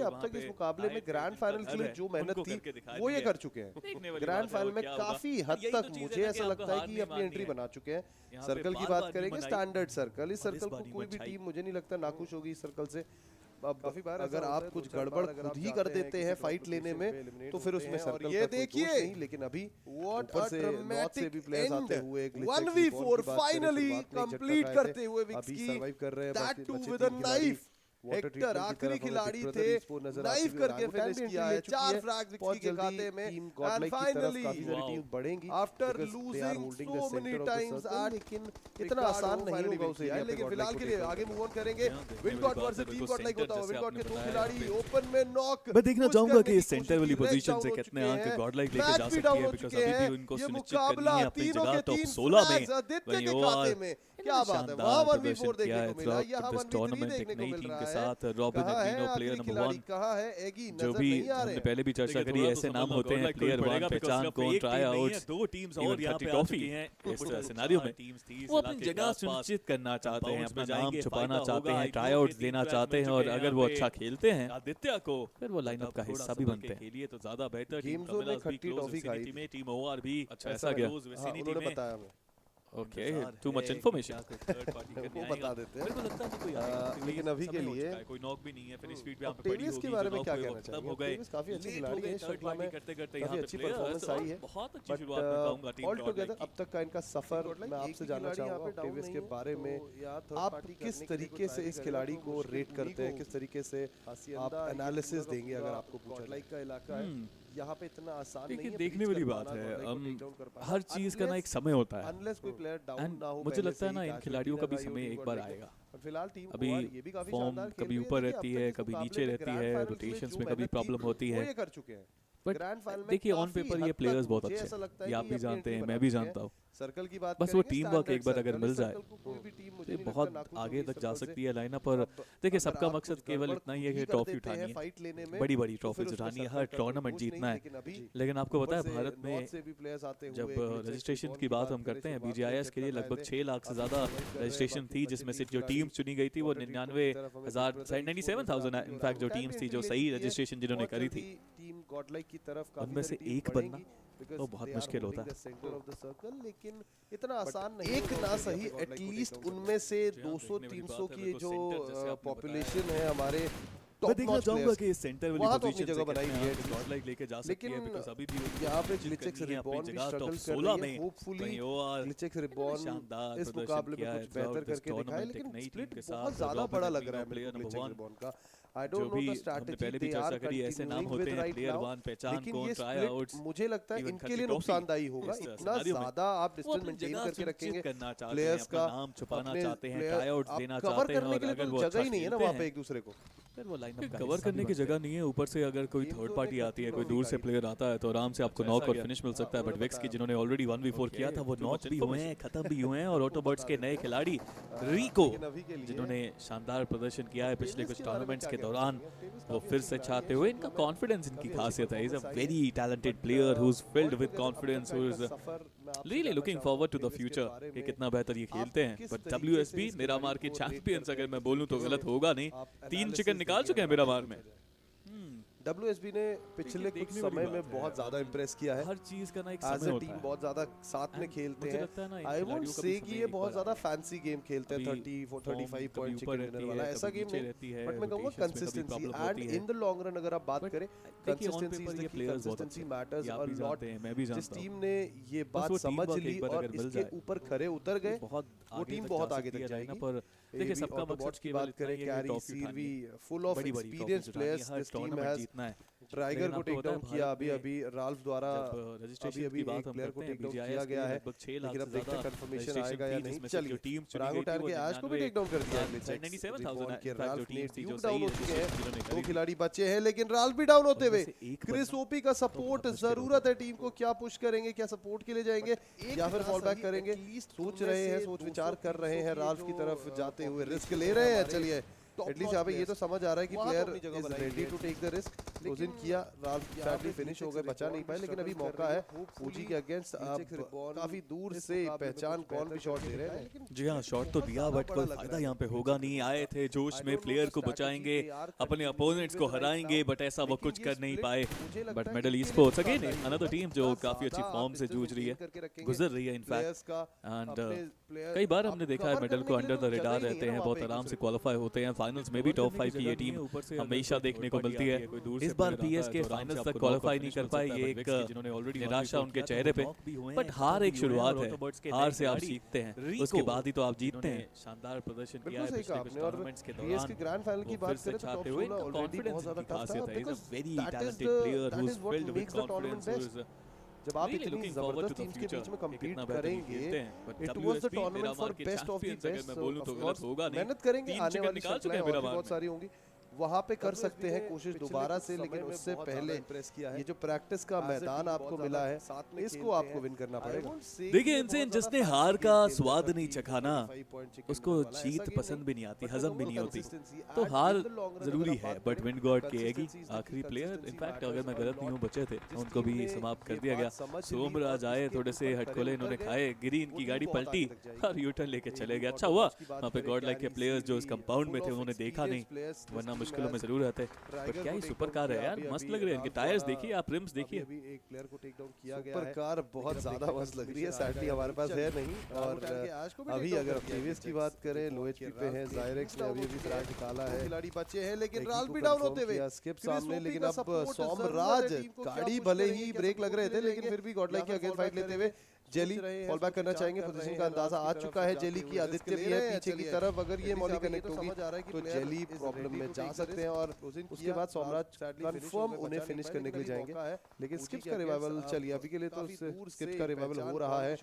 अब तक इस मुकाबले में ग्रैंड फाइनल के लिए जो मेहनत थी वो ये कर चुके हैं। ग्रैंड फाइनल में काफी हद तक मुझे ऐसा लगता है कि अपनी एंट्री बना चुके हैं। सर्कल की बात करेंगे, स्टैंडर्ड सर्कल, इस सर्कल को कोई भी टीम मुझे नहीं लगता नाखुश होगी इस सर्कल से। अब काफी बार अगर आप कुछ गड़बड़ खुद ही कर देते हैं फाइट लेने में तो फिर उसमें सर्कल ये देखिए, लेकिन अभी ऊपर से नॉर्थ से भी प्लेयर्स आते हुए 1v4 फाइनली कंप्लीट करते हुए विक्स की सर्वाइव कर रहे हैं, that too with a knife. Hector आखिरी खिलाड़ी थे, नाइफ करके फिनिश किया है, 4 फ्रैग्स विक्स के खाते में एंड फाइनली काफी सारी टीम बढ़ेंगी after losing so many times. लेकिन इतना आसान नहीं होगा उसे, लेकिन फिलहाल के लिए आगे मूव ऑन करेंगे। विनगॉट वर्सेस टीम गॉड लाइक होता है, विनगॉट के 2 खिलाड़ी ओपन में नॉक। मैं देखना चाहूंगा कि इस सेंटर वाली पोजीशन से कितने अंक गॉड लाइक लेके जा सकती है, बिकॉज़ अभी भी उनको सुनिश्चित करनी है अपनी जगह टॉप 16 में। क्या बात है, वहां 1v4 देखने को मिला, यहां 1v3 देखने को मिल रहा है। साथ रॉबिन एग्नो प्लेयर नंबर 1 कहां है, एगी जो भी हमने पहले भी चर्चा करी, ऐसे नाम होते हैं प्लेयर 1 पहचान कौन, ट्राई आउट्स, 2 टीम्स और यहां पे ट्रॉफी हैं। इस सिनेरियो में वो अपनी जगह सुनिश्चित करना चाहते हैं, अपना नाम छुपाना चाहते हैं, ट्राई आउट्स देना चाहते हैं, और अगर वो अच्छा खेलते हैं आदित्य को फिर वो लाइनअप का हिस्सा भी बनते हैं। खेलिए तो ज्यादा बेहतर टीम में खट्टी टॉफी खाई में टीम ओआर भी अच्छा ऐसा गया, उन्होंने बताया हमें। ओके, टू मच इंफॉर्मेशन वो बता देते हैं। मेरे को लगता है कोई लेकिन अभी के लिए कोई नॉक भी नहीं है, फिनिश स्पीड पे आप टेविस के बारे में क्या कहना चाहिए? टेविस काफी अच्छे खिलाड़ी हैं, शटल में करते-करते काफी अच्छी परफॉर्मेंस आई है, बहुत अच्छी शुरुआत मैं कहूंगा टीम ऑल टुगेदर अब तक का इनका सफर मैं आपसे जानना चाहूंगा टेविस के बारे में। आप किस तरीके से इस खिलाड़ी को रेट करते हैं, किस तरीके से आप एनालिसिस देंगे अगर आपको पूछा लाइक का इलाका है यहाँ पे इतना आसान नहीं है। देखने वाली बात है, हर चीज का ना एक समय होता है, अनलेस कोई प्लेयर डाउन ना हो। मुझे लगता है ना इन खिलाड़ियों का भी समय एक बार आएगा। फिलहाल टीम अभी फॉर्म कभी ऊपर रहती है, कभी नीचे रहती है, रोटेशंस में कभी प्रॉब्लम होती है, ये कर चुके हैं। बट देखिए ऑन पेपर ये प्लेयर्स बहुत अच्छे हैं, ये आप भी जानते हैं, मैं भी जानता हूँ। सर्कल की बात बस वो टीम वर्क एक बार अगर मिल जाए तो बहुत आगे तक जा सकती है लाइनअप। और देखिए सबका मकसद केवल इतना ही है कि ट्रॉफी उठानी है, बड़ी बड़ी ट्रॉफीज उठानी है, हर टूर्नामेंट जीतना है। लेकिन आपको पता है भारत में जब रजिस्ट्रेशन की बात हम करते हैं, BGIS के लिए लगभग 6 लाख से ज्यादा रजिस्ट्रेशन थी, जिसमें से जो टीम चुनी गई थी वो 97,000 इनफैक्ट जो टीम्स थी जो सही रजिस्ट्रेशन जिन्होंने करी थी, उनमें से एक बनना तो बहुत मुश्किल होता है। सेंटर ऑफ द सर्कल, लेकिन इतना आसान नहीं, एक ना सही एटलीस्ट उनमें से 200-300 की जो पॉपुलेशन है हमारे मैं देखना चाहूंगा कि सेंटर वाली पोजीशन जगह बनाई हुई है गॉड लाइक लेके जा सकती है, बिकॉज़ अभी भी यहां पे ग्लिचेक्स रिबॉर्न भी स्ट्रगल कर रही है। होपफुली ग्लिचेक्स रिबॉर्न इस मुकाबले में कुछ बेहतर करके दिखाए, लेकिन स्प्लिट बहुत ज्यादा बड़ा लग रहा है प्लेयर नंबर 1 का। I don't know the strategy पहले भी चर्चा करी, ऐसे नाम होते हैं प्लेयर 1 पहचान कौन, ट्राई आउट्स, मुझे लगता है इनके लिए नुकसानदायी होगा। इतना ज्यादा आप डिस्टेंस मेंटेन करके रखेंगे, प्लेयर्स का नाम छुपाना चाहते हैं, ट्राई आउट्स देना चाहते हैं, और अगर वो जगह ही नहीं है ना वहां पे एक दूसरे को फिर वो लाइनअप कवर करने की जगह नहीं है। ऊपर से अगर कोई थर्ड पार्टी आती है, कोई दूर से प्लेयर आता है, तो आराम से आपको नॉक और फिनिश मिल सकता है। बट विक्स की जिन्होंने ऑलरेडी 1v4 किया था वो नॉक भी हुए हैं, खत्म भी हुए हैं, और ऑटोबर्ड्स के नए खिलाड़ी रिको जिन्होंने शानदार प्रदर्शन किया है पिछले कुछ टूर्नामेंट्स के दौरान, वो फिर से छाते हुए, इनका कॉन्फिडेंस इनकी खासियत है। Is a very talented player who is filled with confidence, who is really looking forward to the future कि कितना बेहतर ये खेलते हैं। बट WSB मिरामार के चैंपियंस अगर मैं बोलूं तो गलत होगा नहीं, 3 चिकन निकाल चुके हैं मिरामार में। WSB ने पिछले कुछ समय में बहुत ज्यादा इंप्रेस किया है, हर चीज का ना एक समय होता है, टीम बहुत ज्यादा साथ में खेलते हैं। आई वोंट से कि ये बहुत ज्यादा फैंसी गेम खेलते हैं, 30-35 पॉइंट चिकन डिनर वाला ऐसा गेम नहीं, बट मैं कहूंगा consistency and in the long run अगर आप बात करें consistency is the key, consistency matters a lot. जिस टीम ने ये बात समझ ली और इसके ऊपर खरे उतर गए, वो टीम बहुत आगे तक जाएगी। पर देखिए सबका मकसद की बात करें, कैरी सीरवी full of experienced players this team has Trigger को टेक डाउन किया अभी राल्फ द्वारा, अभी एक प्लेयर को टेक डाउन किया गया है, लेकिन अब देखते हैं कंफर्मेशन आएगा या नहीं। चलिए टीम रांगोटान के आज को भी टेक डाउन कर दिया है, 97,000 के राल्फ ने टीम डाउन हो चुके हैं, 2 खिलाड़ी बचे हैं, लेकिन राल्फ भी डाउन होते हुए क्रिस ओपी का सपोर्ट जरूरत है टीम को। क्या पुश करेंगे, क्या सपोर्ट के लिए जाएंगे या फिर फॉल बैक करेंगे, सोच रहे हैं, सोच विचार कर रहे हैं, राल्फ की तरफ जाते हुए रिस्क ले रहे हैं। चलिए एटलीस्ट यहाँ पे ये तो समझ आ रहा है कि player is ready to take the risk. Closing किया, राल्फ सैडली फिनिश हो गए, बचा नहीं पाए, लेकिन अभी मौका है पूजी के अगेंस्ट। काफी दूर से पहचान कौन भी शॉट दे रहे हैं। जी हाँ, शॉट तो दिया बट कोई फायदा यहाँ पे होगा नहीं। आए थे जोश में, प्लेयर को बचाएंगे, अपने अपोनेंट्स को हराएंगे, बट ऐसा वो कुछ कर नहीं पाए। But medal e sports again another team जो काफी अच्छी फॉर्म से जूझ रही है, गुजर रही है इनफैक्ट। एंड कई बार हमने देखा है मेडल को अंडर द रेडार रहते हैं, बहुत आराम से क्वालिफाई होते हैं। फाइनल्स में भी टॉप 5 की ये टीम हमेशा देखने को मिलती है। इस बार पीएसके फाइनल्स तक क्वालिफाई नहीं कर पाए, ये एक निराशा उनके चेहरे पे। बट हार एक शुरुआत है, हार से आप सीखते हैं, उसके बाद ही तो आप जीतते हैं। शानदार प्रदर्शन किया है पिछले कुछ टूर्नामेंट्स के दौरान। के ग्रैंड फाइनल की बात करें तो चाहते हुए कॉन्फिडेंस की खासियत है, is a very talented player who is filled with confidence. जब आप इतनी जबरदस्त टीम्स के बीच में compete करेंगे, it was the tournament for best of the best। मैं बोलूं तो गलत होगा नहीं, मेहनत करेंगे, आने वाली श्रृंखलाएं और भी बहुत सारी होंगी, वहाँ पे कर सकते हैं कोशिश दोबारा से। लेकिन उससे पहले ये जो प्रैक्टिस का मैदान आपको मिला है, इसको आपको विन करना पड़ेगा। देखिए इनसे जिसने हार का स्वाद नहीं चखा ना, उसको जीत पसंद भी नहीं आती, हजम भी नहीं होती। तो हार जरूरी है, बट विन गॉड के एगी आखिरी प्लेयर, इनफैक्ट अगर मैं गलत नहीं हूँ बचे थे, उनको भी समाप्त कर दिया गया। सोमराज आए, थोड़े से हटकोले इन्होंने खाए, गिरी इनकी गाड़ी पलटी और यूटर्न लेके चले गए। अच्छा हुआ वहाँ पे गॉड लाइक के प्लेयर्स जो इस कंपाउंड में थे उन्होंने देखा नहीं, वरना मुश्किलों में जरूर रहते। बट क्या ही सुपर कार है यार, मस्त लग रहे हैं इनके टायर्स देखिए आप, रिम्स देखिए। एक प्लेयर को टेक डाउन किया गया है, सुपर कार बहुत ज्यादा मस्त लग रही है। सैडली हमारे पास है नहीं। और अभी अगर प्रीवियस की बात करें, लो एचपी पे है जायरेक्स ने, अभी फ्रैग निकाला है, खिलाड़ी बचे हैं, लेकिन राल भी डाउन होते हुए स्किप सामने। लेकिन अब सोमराज गाड़ी भले ही ब्रेक लग रहे थे, लेकिन फिर भी गॉडलाइक के अगेंस्ट फाइट लेते हुए जेली फॉल बैक करना चाहेंगे। पोजीशन का अंदाजा आ चुका है जेली की, आदित्य भी है पीछे की तरफ। अगर ये मॉली कनेक्ट होगी तो जेली प्रॉब्लम में जा सकते हैं, और उसके बाद सोमराज कंफर्म उन्हें फिनिश करने के लिए जाएंगे। लेकिन स्किप्स का रिवाइवल चलिए अभी के लिए तो स्किप्स का रिवाइवल हो रहा है।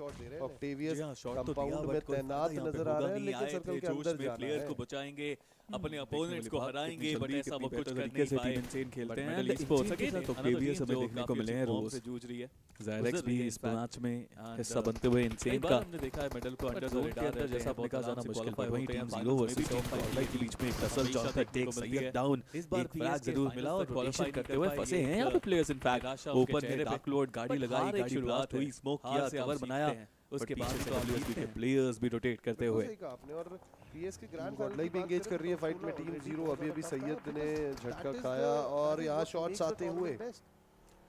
ऑक्टेवियस कंपाउंड में तैनात नजर आ रहा है, लेकिन सर्कल के अंदर जाना है, को बचाएंगे, अपने अपोनेंट्स को हराएंगे, बट ऐसा वो कुछ कर नहीं पाए। इनसेन खेलते हैं ई स्पोर्ट्स अगेन, तो केवीएस हमें देखने को मिले हैं रोज से जूझ रही है। जायरेक्स भी इस मैच में हिस्सा बनते हुए इनसेन का हमने देखा है मेडल को अंडर द रेडार जैसा बहुत जाना मुश्किल है। वहीं टीम 0 वर्सेस टीम 5 के बीच में एक टसल चल रहा है, टेक सही डाउन, इस बार फ्लैग जरूर मिला और क्वालीफाई करते हुए फंसे हैं यहां पे प्लेयर्स। इनफैक्ट ओपन में डार्कलोड गाड़ी लगाई, गाड़ी शुरुआत हुई, स्मोक किया, कवर बनाया, उसके बाद डब्ल्यूएसबी के प्लेयर्स भी रोटेट करते हुए आपने। और पीएस के ग्रैंड फाइनल भी एंगेज कर रही है फाइट में टीम 0। अभी सैयद ने झटका खाया और यहाँ शॉट्स आते हुए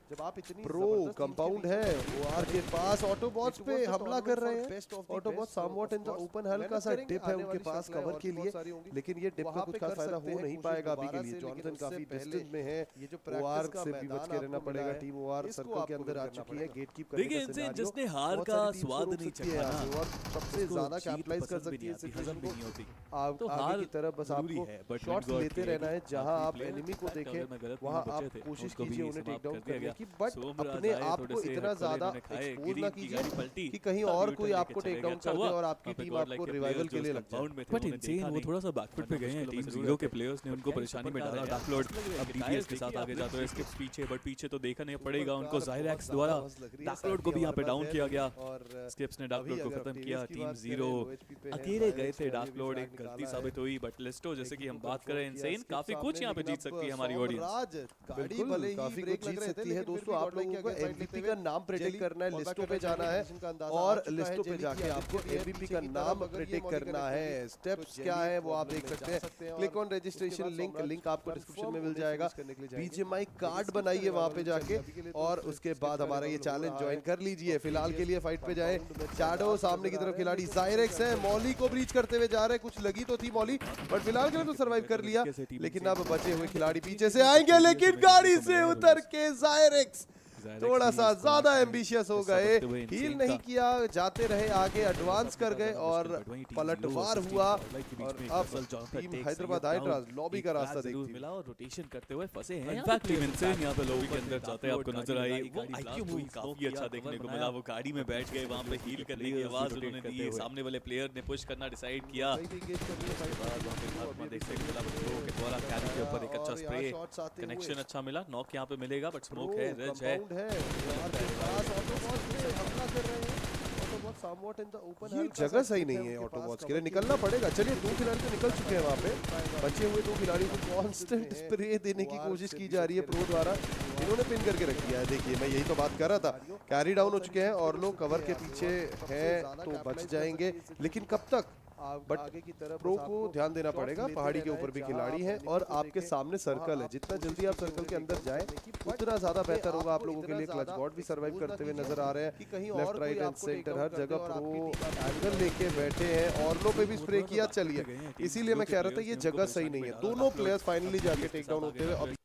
जब आप इतनी प्रो कंपाउंड है ओआर के पास, ऑटोबॉट्स पे हमला कर रहे हैं। ऑटोबॉट समवॉट इन द ओपन, हल्का सा डिप है उनके पास कवर के लिए, लेकिन ये डिप का कुछ खास फायदा हो नहीं पाएगा अभी के लिए। जॉनथन काफी डिस्टेंस में है, ओआर से भी बच के रहना पड़ेगा। टीम ओआर सर्कल के अंदर आ चुकी है, गेट कीप करने देखिए इनसे जिसने हार का स्वाद नहीं चखा ना, और सबसे ज्यादा कैपिटलाइज कर सकती है सिचुएशन को। तो हार की तरफ बस आपको शॉट्स लेते रहना है, जहां आप एनिमी को देखें वहां आप कोशिश कीजिए उन्हें टेक डाउन करने की, बट अपने आप को इतना ज्यादा एक्सपोज ना कीजिए कि कहीं और कोई आपको टेक डाउन कर दे और आपकी टीम आपको रिवाइवल के लिए लग जाए। बट इनसेन वो थोड़ा सा बैकफुट पे गए हैं, टीम 0 के प्लेयर्स ने उनको परेशानी में डाला। डार्कलोड अब डीडीएस के साथ आगे जाते हैं, स्किप्स पीछे, बट पीछे तो देखना पड़ेगा उनको। जायरेक्स द्वारा डार्कलोड को भी यहाँ पे डाउन किया गया, स्किप्स ने डार्कलोड को खत्म किया। टीम 0 अकेले गए थे, डार्कलोड एक गलती साबित हुई, बट लिस्टो जैसे कि हम बात कर रहे हैं इनसेन काफी कुछ यहाँ पे जीत सकती है हमारी ऑडियंस। गाड़ी भले ही ब्रेक जीत सकती है दोस्तों। आप लोगों को एमवीपी का नाम प्रेडिक्ट करना है, लिस्टों पे जाना है और लिस्टों पे जाके आपको एमवीपी का नाम प्रेडिक्ट करना है। स्टेप्स क्या है वो आप देख सकते हैं। क्लिक ऑन रजिस्ट्रेशन लिंक आपको डिस्क्रिप्शन में मिल जाएगा। बीजीएमआई कार्ड बनाइए वहां पे जाके और उसके बाद हमारा ये चैलेंज ज्वाइन कर लीजिए। फिलहाल के लिए फाइट पे जाए। शैडो सामने की तरफ खिलाड़ी जायरेक्स है, मॉली को ब्रीच करते हुए जा रहे हैं। कुछ लगी तो थी मॉली, बट फिलहाल के लिए तो सर्वाइव कर लिया। लेकिन अब बचे हुए खिलाड़ी पीछे से आएंगे, लेकिन गाड़ी से उतर के जायरेक्स थोड़ा सा ज्यादा एम्बिशियस हो गए, हील नहीं किया, जाते रहे आगे, एडवांस कर गए और पलटवार हुआ। और अब टीम हैदराबाद हाइड्रास लॉबी का रास्ता देखती मिला और रोटेशन करते हुए फंसे हैं। इनफैक्ट टीम इनसेन यहां पे लॉबी के अंदर जाते हैं, आपको नजर आई वो आईक्यू मूव काफी अच्छा देखने को मिला। वो गाड़ी में बैठ गए, वहां पे हील करने की आवाज उन्होंने दी, सामने वाले प्लेयर ने पुश करना डिसाइड किया। उसके बाद वहां पे हाथ में देखने को मिला प्रो के द्वारा कैरी के ऊपर एक अच्छा स्प्रे, कनेक्शन अच्छा मिला। नॉक यहां पे मिलेगा, बट स्मोक है, रेज है। ये जगह सही नहीं है ऑटोबॉट्स के लिए, निकलना पड़ेगा। चलिए 2 खिलाड़ी तो निकल चुके हैं वहाँ पे, बचे हुए 2 खिलाड़ी को कांस्टेंट स्प्रे देने की कोशिश की जा रही है प्रो द्वारा। इन्होंने पिन करके रख दिया है, देखिए मैं यही तो बात कर रहा था। कैरी डाउन हो चुके हैं और लोग कवर के पीछे हैं तो बच जाएंगे, लेकिन कब तक? बट प्रो को ध्यान देना पड़ेगा, पहाड़ी के ऊपर भी खिलाड़ी हैं और आपके सामने सर्कल है। जितना जल्दी आप सर्कल के अंदर जाएं उतना ज्यादा बेहतर होगा आप लोगों के लिए। क्लच गॉड भी सर्वाइव करते हुए नजर आ रहे हैं, लेफ्ट राइट एंड सेंटर हर जगह प्रो एंगल लेके बैठे हैं। और लो पे भी स्प्रे किया, चलिए इसीलिए मैं कह रहा था ये जगह सही नहीं है। दोनों प्लेयर्स फाइनली जाके टेक डाउन होते हुए अब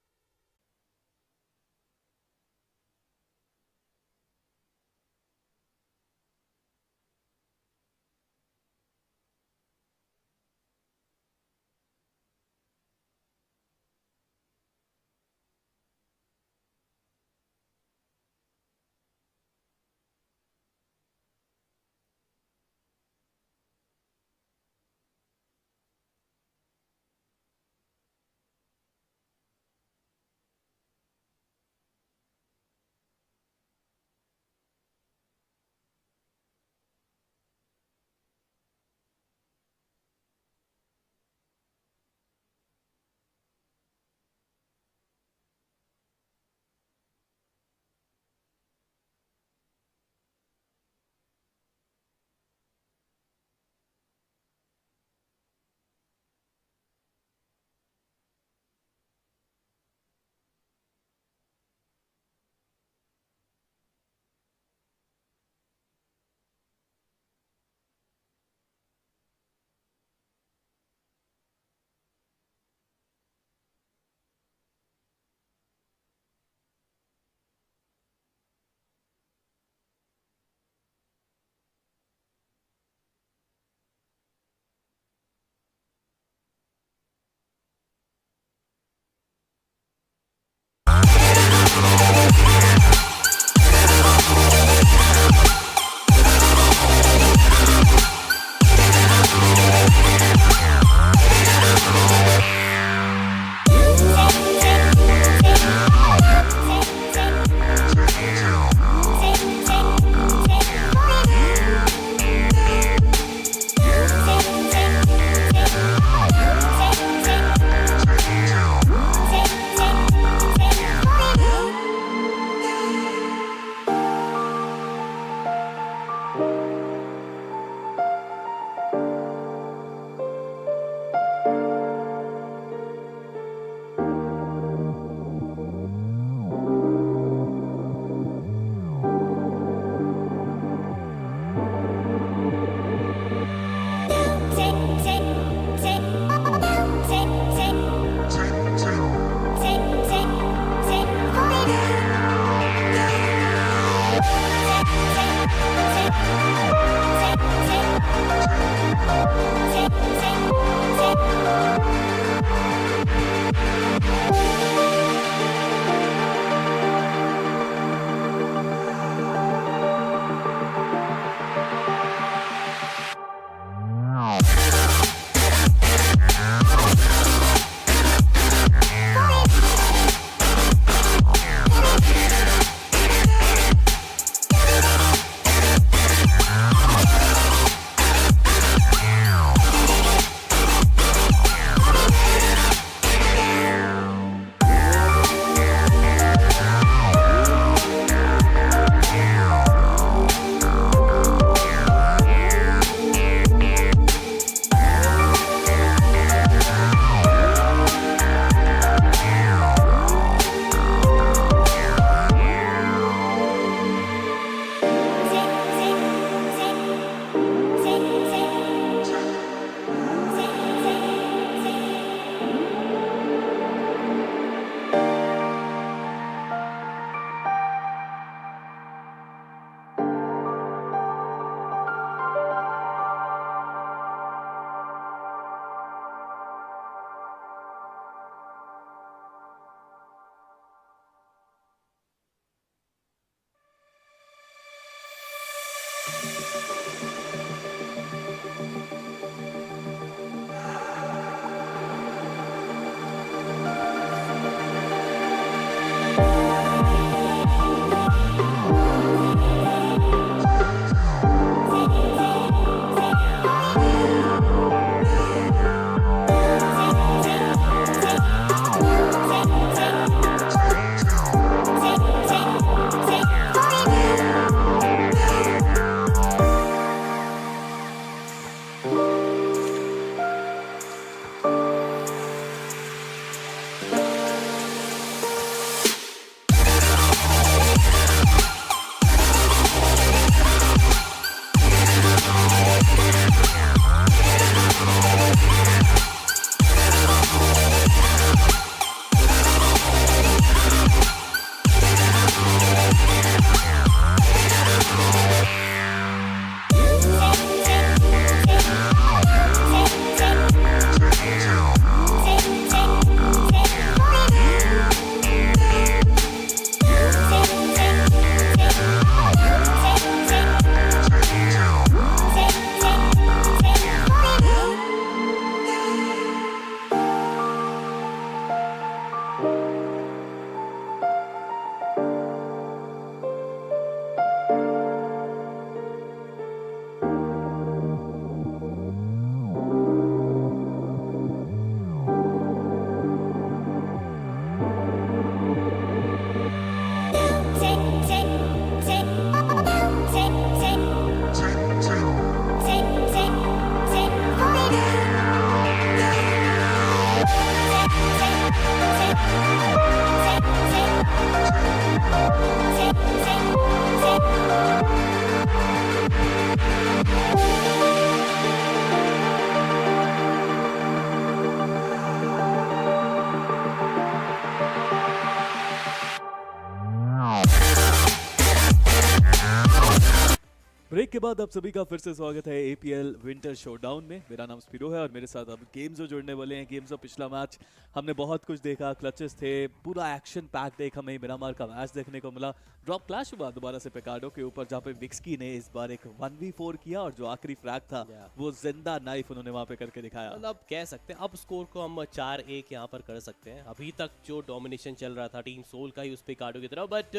ब्रेक के बाद आप सभी का फिर से स्वागत है APL विंटर शोडाउन में। मेरा नाम स्पिरो है और मेरे साथ अब गेम्स जुड़ने वाले हैं। गेम्स पिछला मैच हमने बहुत कुछ देखा, क्लचेस थे, पूरा एक्शन पैक एक हमें मिरामार का मैच देखने को मिला। ड्रॉप क्लैश हुआ दोबारा से पिकाडो के ऊपर, जहाँ पे विक्सकी ने इस बार एक 1v4 किया और जो आखिरी फ्रैग था वो जिंदा नाइफ उन्होंने वहाँ पे करके दिखाया। मतलब कह सकते हैं अब स्कोर को हम 4-1 यहाँ पर कर सकते हैं। अभी तक जो डोमिनेशन चल रहा था टीम सोल का ही उस पिकाडो की तरफ, बट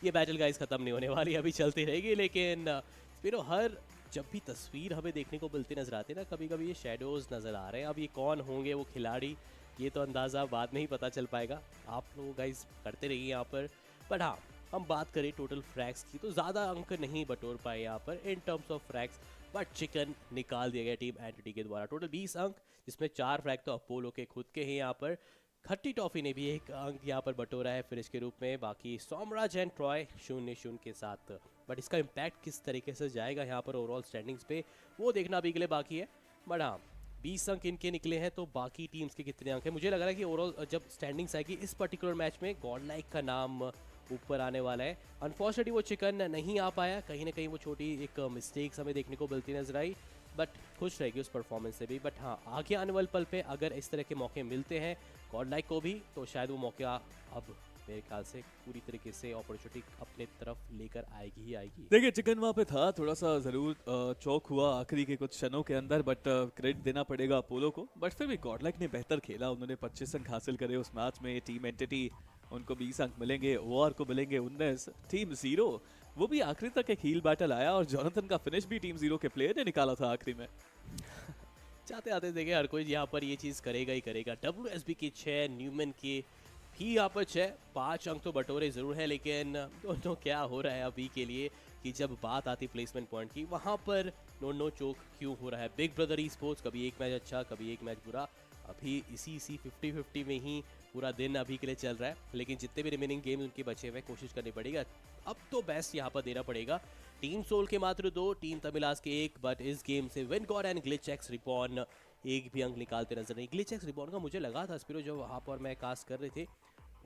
ये बैटल गाइस खत्म नहीं होने वाली, अभी चलती रहेगी। लेकिन स्पिरो हर जब भी तस्वीर हमें देखने को मिलती नजर आती है ना, कभी कभी ये शेडोज नजर आ रहे हैं। अब ये कौन होंगे वो खिलाड़ी, ये तो अंदाज़ा बाद में ही पता चल पाएगा। आप लोग गाइस करते रहिए यहाँ पर। बट हाँ, हम बात करें टोटल फ्रैग्स की तो ज़्यादा अंक नहीं बटोर पाए यहाँ पर in terms of फ्रैग्स, but chicken निकाल दिया गया टीम एंटिटी के द्वारा। टोटल 20 अंक, जिसमें 4 फ्रैग तो अपोलो के खुद के हैं यहाँ पर। खट्टी टॉफी ने भी एक अंक यहाँ पर बटोरा है फिनिश के रूप में। बाकी सोमराज एंड ट्रॉय 0-0 के साथ। बट इसका इम्पैक्ट किस तरीके से जाएगा यहाँ पर ओवरऑल स्टैंडिंग्स पे, वो देखना अभी के लिए बाकी है। बट हाँ, 20 अंक इनके निकले हैं, तो बाकी टीम्स के कितने अंक हैं मुझे लग रहा है कि ओवरऑल जब स्टैंडिंग्स आएगी इस पर्टिकुलर मैच में गॉड लाइक का नाम ऊपर आने वाला है। अनफॉर्चुनेटली वो चिकन नहीं आ पाया, कहीं ना कहीं वो छोटी एक मिस्टेक्स हमें देखने को मिलती नजर आई, बट खुश रहेगी उस परफॉर्मेंस से भी। बट हाँ, आगे आने वाले पल पे अगर इस तरह के मौके मिलते हैं गॉड लाइक को भी, तो शायद वो मौका अब मेरे ख्याल से पूरी तरीके से अपॉर्चुनिटी अपने तरफ लेकर आएगी ही आएगी। देखिए चिकन वहाँ पे था, थोड़ा सा जरूर चौक हुआ आखिरी के कुछ क्षणों के अंदर, बट क्रेडिट देना पड़ेगा अपोलो को। बट फिर भी गॉडलाइक ने बेहतर खेला, उन्होंने 25 अंक हासिल करे उस मैच में। टीम एंटिटी उनको 20 अंक मिलेंगे, ओआर को मिलेंगे 19। टीम 0 वो भी आखिरी तक एक हील बैटल आया और जोनाथन का फिनिश भी टीम 0 के प्लेयर ने निकाला था आखिरी में। चाहते आते देखिए हर कोई यहाँ पर ये चीज़ करेगा ही करेगा। WSB के 6, न्यूमैन के भी यहाँ पर 6, 5 अंक तो बटोरे ज़रूर है। लेकिन दोनों क्या हो रहा है अभी के लिए कि जब बात आती प्लेसमेंट पॉइंट की, वहाँ पर नो चोक क्यों हो रहा है। बिग ब्रदर ई स्पोर्ट्स कभी एक मैच अच्छा कभी एक मैच बुरा, अभी इसी 50-50 में ही पूरा दिन अभी के लिए चल रहा है। लेकिन जितने भी रिमेनिंग गेम्स उनके बचे हुए कोशिश करनी पड़ेगा, अब तो बेस्ट यहाँ पर देना पड़ेगा। टीम सोल के मात्र 2, टीम तमिलास के 1, बट इस गेम से विन गॉड एंड ग्लिचएक्स रिबॉर्न एक भी अंक निकालते नजर नहीं। ग्लिचएक्स रिबॉर्न का मुझे लगा था स्पिरो जब वहाँ पर मैं कास्ट कर रहे थे,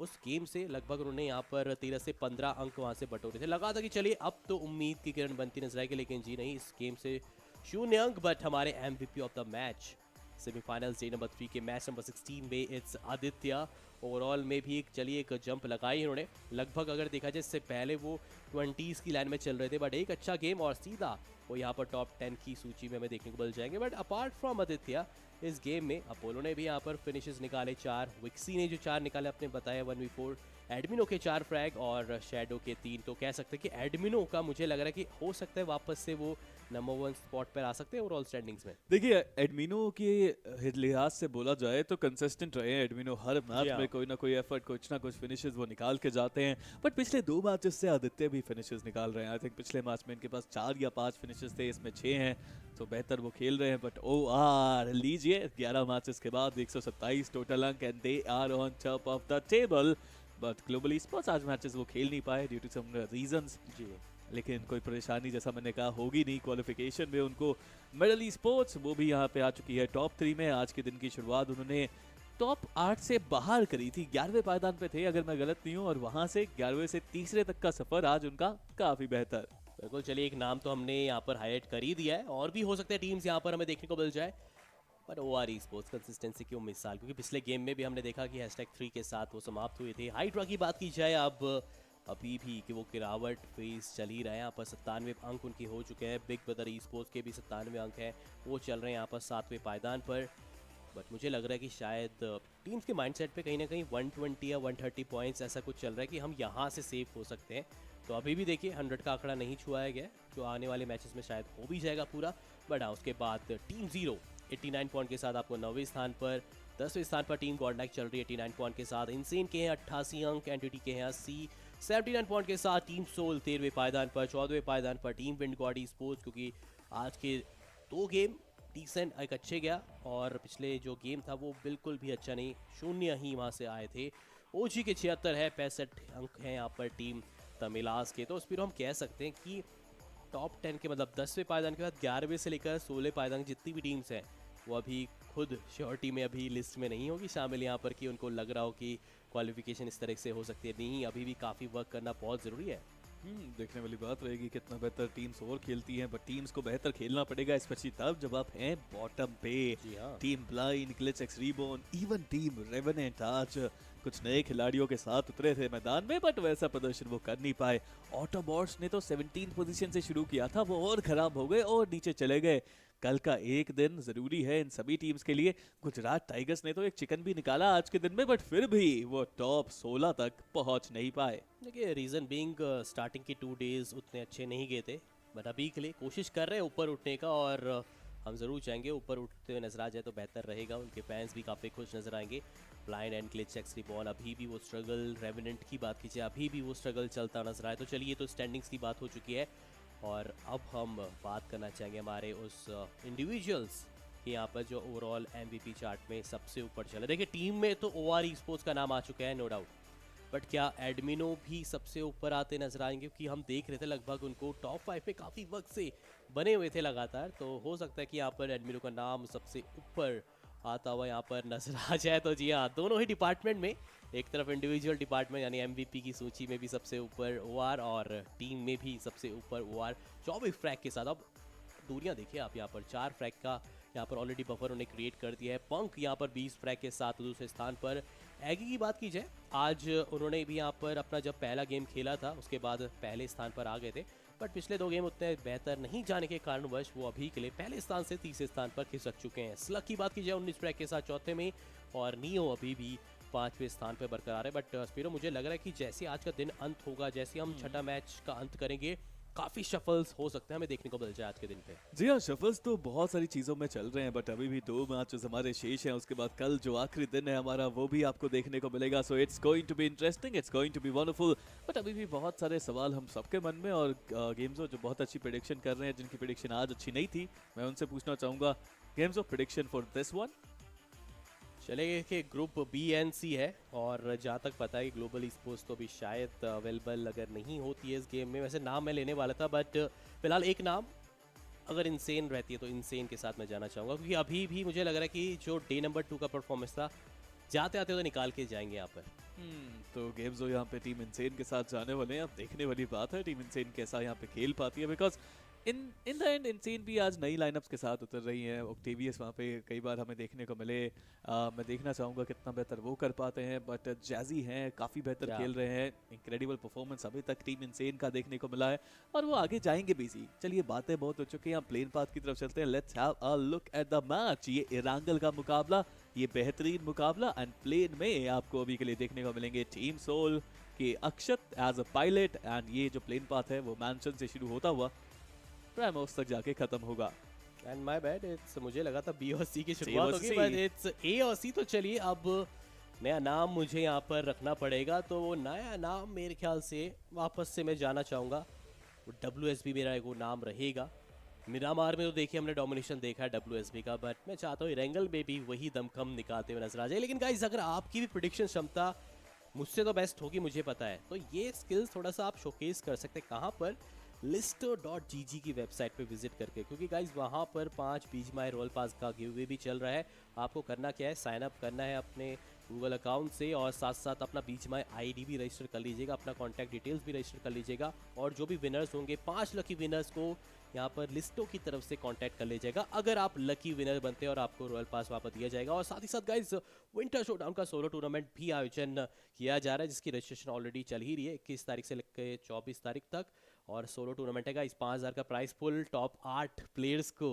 उस गेम से लगभग उन्होंने यहाँ पर 13 से 15 अंक वहाँ से बटोरे थे। लगा था कि चलिए अब तो उम्मीद की किरण बनती नजर आएगी, लेकिन जी नहीं, इस गेम से 0 अंक। बट हमारे MVP of the match semifinals day number 3 के मैच नंबर 16 में इट्स आदित्य। ओवरऑल में भी चलिए एक जंप लगाई इन्होंने, लगभग अगर देखा जाए इससे पहले वो 20s की लाइन में चल रहे थे, बट एक अच्छा गेम और सीधा वो यहाँ पर टॉप 10 की सूची में हमें देखने को मिल जाएंगे। बट अपार्ट फ्रॉम आदित्य, इस गेम में अपोलो ने भी यहाँ पर फिनिशेस निकाले 4, विक्सी ने जो 4 निकाले अपने बताया 1v4, एडमिनो के 4 फ्रैग और शैडो के 3। तो कह सकते हैं कि एडमिनो का मुझे लग रहा है कि हो सकता है वापस से वो नंबर 1 स्पॉट पर आ सकते हैं ओवरऑल स्टैंडिंग्स में। देखिए एडमिनो के लिहाज से बोला जाए तो कंसिस्टेंट रहे हैं एडमिनो, हर मैच में कोई ना कोई एफर्ट, कुछ ना कुछ फिनिशेस वो निकाल के जाते हैं। बट पिछले 2 मैचेस से आदित्य भी फिनिशेस निकाल रहे हैं। आई थिंक पिछले मैच में इनके पास 4 या 5 फिनिशेस थे, इसमें 6 हैं, तो बेहतर वो खेल रहे हैं। बट OR लीजिए 11 मैचेस के बाद 127 टोटल अंक and they are on top of the table. But Global Sports आज मैचेस वो खेल नहीं पाए ड्यू टू सम रीजंस जी, लेकिन कोई परेशानी जैसा मैंने कहा होगी नहीं। क्वालिफिकेशन में उनको मिडल स्पोर्ट्स वो भी यहाँ पे आ चुकी है टॉप 3 में। आज के दिन की शुरुआत उन्होंने टॉप 8 से बाहर करी थी, 11वें पायदान पे थे अगर मैं गलत नहीं हूँ, और वहाँ से 11वें से तीसरे तक का सफर आज उनका काफी बेहतर। बिल्कुल, चलिए एक नाम तो हमने यहाँ पर हाईलाइट कर ही दिया है, और भी हो सकते हैं टीम्स यहाँ पर हमें देखने को मिल जाए। पर OR स्पोर्ट्स कंसिस्टेंसी की मिसाल, क्योंकि पिछले गेम में भी हमने देखा कि #3 के साथ वो समाप्त हुए थे। हाइड्रा की बात की जाए अब अभी भी कि वो गिरावट फेस चल ही रहा है। यहाँ पर 97 अंक उनके हो चुके हैं। बिग ब्रदर ई स्पोर्ट्स के भी 97 अंक हैं, वो चल रहे हैं यहाँ पर 7वें पायदान पर। बट मुझे लग रहा है कि शायद टीम्स के माइंडसेट पे कहीं ना कहीं 120 या 130 पॉइंट्स ऐसा कुछ चल रहा है कि हम यहाँ से सेफ हो सकते हैं। तो अभी भी देखिए 100 का आंकड़ा नहीं छुआया गया, जो आने वाले मैचेस में शायद हो भी जाएगा पूरा। बट हाँ, उसके बाद टीम 0 89 पॉइंट के साथ आपको 9वें स्थान पर। 10वें स्थान पर टीम गॉडलाइक चल रही है 89 पॉइंट के साथ। इनसेन के हैं 88 अंक, एंटिटी के हैं 80। 79 पॉइंट के साथ टीम सोल 13वें पायदान पर। 14वें पायदान पर team wind God e sports, क्योंकि आज के 2 गेम डिसेंट एक अच्छे गया और पिछले जो गेम था वो बिल्कुल भी अच्छा नहीं, 0 ही वहाँ से आए थे। OG के 76 है, 65 अंक हैं यहाँ पर टीम तमिलास के। तो उस पर हम कह सकते हैं कि टॉप 10 के मतलब 10वें पायदान के बाद 11वें से लेकर 16वें पायदान जितनी भी टीम्स हैं वो अभी खुद श्योरिटी में अभी लिस्ट में नहीं होगी शामिल यहाँ पर, कि उनको लग रहा हो कि क्वालिफिकेशन इस तरह से हो सकती है। नहीं, अभी भी काफ़ी वर्क करना बहुत ज़रूरी है। देखने वाली बात रहेगी कितना बेहतर टीम्स और खेलती हैं, बट टीम्स को बेहतर खेलना पड़ेगा स्पेशली तब जब आप हैं बॉटम पे। Team Blind, GlitchX Reborn, even team Revenant आज कुछ नए खिलाड़ियों के साथ उतरे थे मैदान में, बट वैसा प्रदर्शन वो कर नहीं पाए। ऑटोबॉट्स ने तो 17th पोजीशन से शुरू किया था, वो और खराब हो गए और नीचे चले गए। कल का एक दिन जरूरी है इन सभी टीम्स के लिए। गुजरात टाइगर्स ने तो एक चिकन भी निकाला आज के दिन में, बट फिर भी वो टॉप 16 तक पहुंच नहीं पाए। देखिए रीज़न बीइंग स्टार्टिंग के 2 डेज उतने अच्छे नहीं गए थे, बट अभी के लिए कोशिश कर रहे हैं ऊपर उठने का, और हम ज़रूर चाहेंगे ऊपर उठते हुए नजर आ जाए तो बेहतर रहेगा। उनके फैंस भी काफ़ी खुश नजर आएंगे। ब्लाइंड एंड ग्लिचएक्स रिबॉर्न अभी भी वो स्ट्रगल, रेवेनेंट की बात कीजिए अभी भी वो स्ट्रगल चलता नजर आए। तो चलिए, तो स्टैंडिंग्स की बात हो चुकी है और अब हम बात करना चाहेंगे हमारे उस इंडिविजुअल्स कि यहाँ पर जो ओवरऑल MVP चार्ट में सबसे ऊपर चल रहे। देखिए टीम में तो OR स्पोर्ट्स का नाम आ चुका है नो डाउट, बट क्या एडमिनो भी सबसे ऊपर आते नजर आएंगे? क्योंकि हम देख रहे थे लगभग उनको टॉप 5 में काफ़ी वक्त से बने हुए थे लगातार, तो हो सकता है कि यहाँ पर एडमिनो का नाम सबसे ऊपर आता हुआ यहाँ पर नजर आ जाए। तो जी हाँ, दोनों ही डिपार्टमेंट में, एक तरफ इंडिविजुअल डिपार्टमेंट यानी MVP की सूची में भी सबसे ऊपर OR और टीम में भी सबसे ऊपर OR 24 फ्रैग के साथ। अब दूरियां देखिए आप, यहाँ पर 4 फ्रैग का यहाँ पर ऑलरेडी बफर उन्हें क्रिएट कर दिया है। पंक यहाँ पर 20 फ्रैग के साथ दूसरे स्थान पर। एगी की बात की जाए, आज उन्होंने भी यहाँ पर अपना जब पहला गेम खेला था उसके बाद पहले स्थान पर आ गए थे, बट पिछले 2 गेम उतने बेहतर नहीं जाने के कारणवश वो अभी के लिए पहले स्थान से तीसरे स्थान पर खिसक चुके हैं। स्लग की बात की जाए 19 फ्रैग के साथ चौथे में, और नियो अभी भी 5वें स्थान पर बरकरार है। बट स्पीरो, मुझे लग रहा है कि जैसे आज का दिन अंत होगा, जैसे हम छठा मैच का अंत करेंगे, काफी शफल्स हो सकते हैं हमें देखने को मिल जाए आज के दिन पे। जी हाँ, शफल्स तो बहुत सारी चीज़ों में चल रहे हैं, बट अभी भी 2 मैचेस हमारे शेष हैं। उसके बाद कल जो आखिरी दिन है हमारा वो भी आपको देखने को मिलेगा। So it's going to be interesting, it's going to be wonderful. But अभी भी बहुत सारे सवाल हम सबके मन में, और गेम्स जो बहुत अच्छी प्रेडिक्शन कर रहे हैं, जिनकी प्रेडिक्शन आज अच्छी नहीं थी, मैं उनसे पूछना चाहूँगा games of prediction for this one. चलेगा कि ग्रुप BNC है, और जहाँ तक पता है कि ग्लोबल स्पोर्ट्स तो अभी शायद अवेलेबल अगर नहीं होती है इस गेम में। वैसे नाम मैं लेने वाला था, बट फिलहाल एक नाम अगर इनसेन रहती है तो इनसेन के साथ मैं जाना चाहूँगा, क्योंकि अभी भी मुझे लग रहा है कि जो डे नंबर 2 का परफॉर्मेंस था, जाते आते तो निकाल के जाएंगे यहाँ पर। तो गेम्स जो यहाँ पे टीम इनसेन के साथ जाने वाले हैं। अब देखने वाली बात है टीम इनसेन कैसा यहाँ पे खेल पाती है, because in the end insane भी आज नई लाइनअप्स के साथ उतर रही हैं। ऑक्टेवियस वहाँ पे कई बार हमें देखने को मिले, मैं देखना चाहूँगा कितना बेहतर वो कर पाते हैं। बट जैजी हैं, काफ़ी बेहतर खेल रहे हैं। इंक्रेडिबल परफॉर्मेंस अभी तक टीम इनसेन का देखने को मिला है, और वो आगे जाएंगे भी। चलिए, बातें बहुत हो चुकी हैं, हम प्लेन पाथ की तरफ चलते हैं। Let's have a look at the match. ये एरांगल का मुकाबला, ये बेहतरीन मुकाबला, एंड प्लेन में आपको अभी के लिए देखने को मिलेंगे टीम सोल के अक्षत एज अ पायलट। एंड ये जो प्लेन पाथ है वो मैंशन से शुरू होता हुआ प्राइमोस तक जाके खत्म होगा। एंड माय बैड, इट्स मुझे लगा था B और C की शुरुआत होगी, बट इट्स A और C। तो चलिए, अब नया नाम मुझे यहाँ पर रखना पड़ेगा, तो वो नया नाम मेरे ख्याल से वापस से मैं जाना चाहूँगा, WSB मेरा एक वो नाम रहेगा। मिरामार में तो देखिए हमने डोमिनेशन देखा है WSB का, बट मैं चाहता हूँ एरेंगल में भी वही दमखम निकालते हुए नजर आ जाए। लेकिन गाइस, अगर आपकी भी प्रेडिक्शन क्षमता मुझसे तो बेस्ट होगी, मुझे पता है, तो ये स्किल्स थोड़ा सा आप शोकेस कर सकते हैं। कहाँ पर? listo.gg की वेबसाइट पे विजिट करके, क्योंकि गाइज वहाँ पर 5 PGMI रोल पास का गिव भी चल रहा है। आपको करना क्या है, साइन अप करना है अपने गूगल अकाउंट से, और साथ साथ अपना PGMI ID भी रजिस्टर कर लीजिएगा, अपना कॉन्टैक्ट डिटेल्स भी रजिस्टर कर लीजिएगा, और जो भी विनर्स होंगे 5 लकी विनर्स को यहाँ पर लिस्टों की तरफ से कांटेक्ट कर लीजिएगा। अगर आप लकी विनर बनते हैं और आपको रॉयल पास वापस दिया जाएगा। और साथ ही साथ गाइज, विंटर शोडाउन का सोलो टूर्नामेंट भी आयोजन किया जा रहा है, जिसकी रजिस्ट्रेशन ऑलरेडी चल ही रही है 21 तारीख से लेकर 24 तारीख तक। और सोलो टूर्नामेंट है गाइस, 5000 का प्राइस पुल, टॉप 8 प्लेयर्स को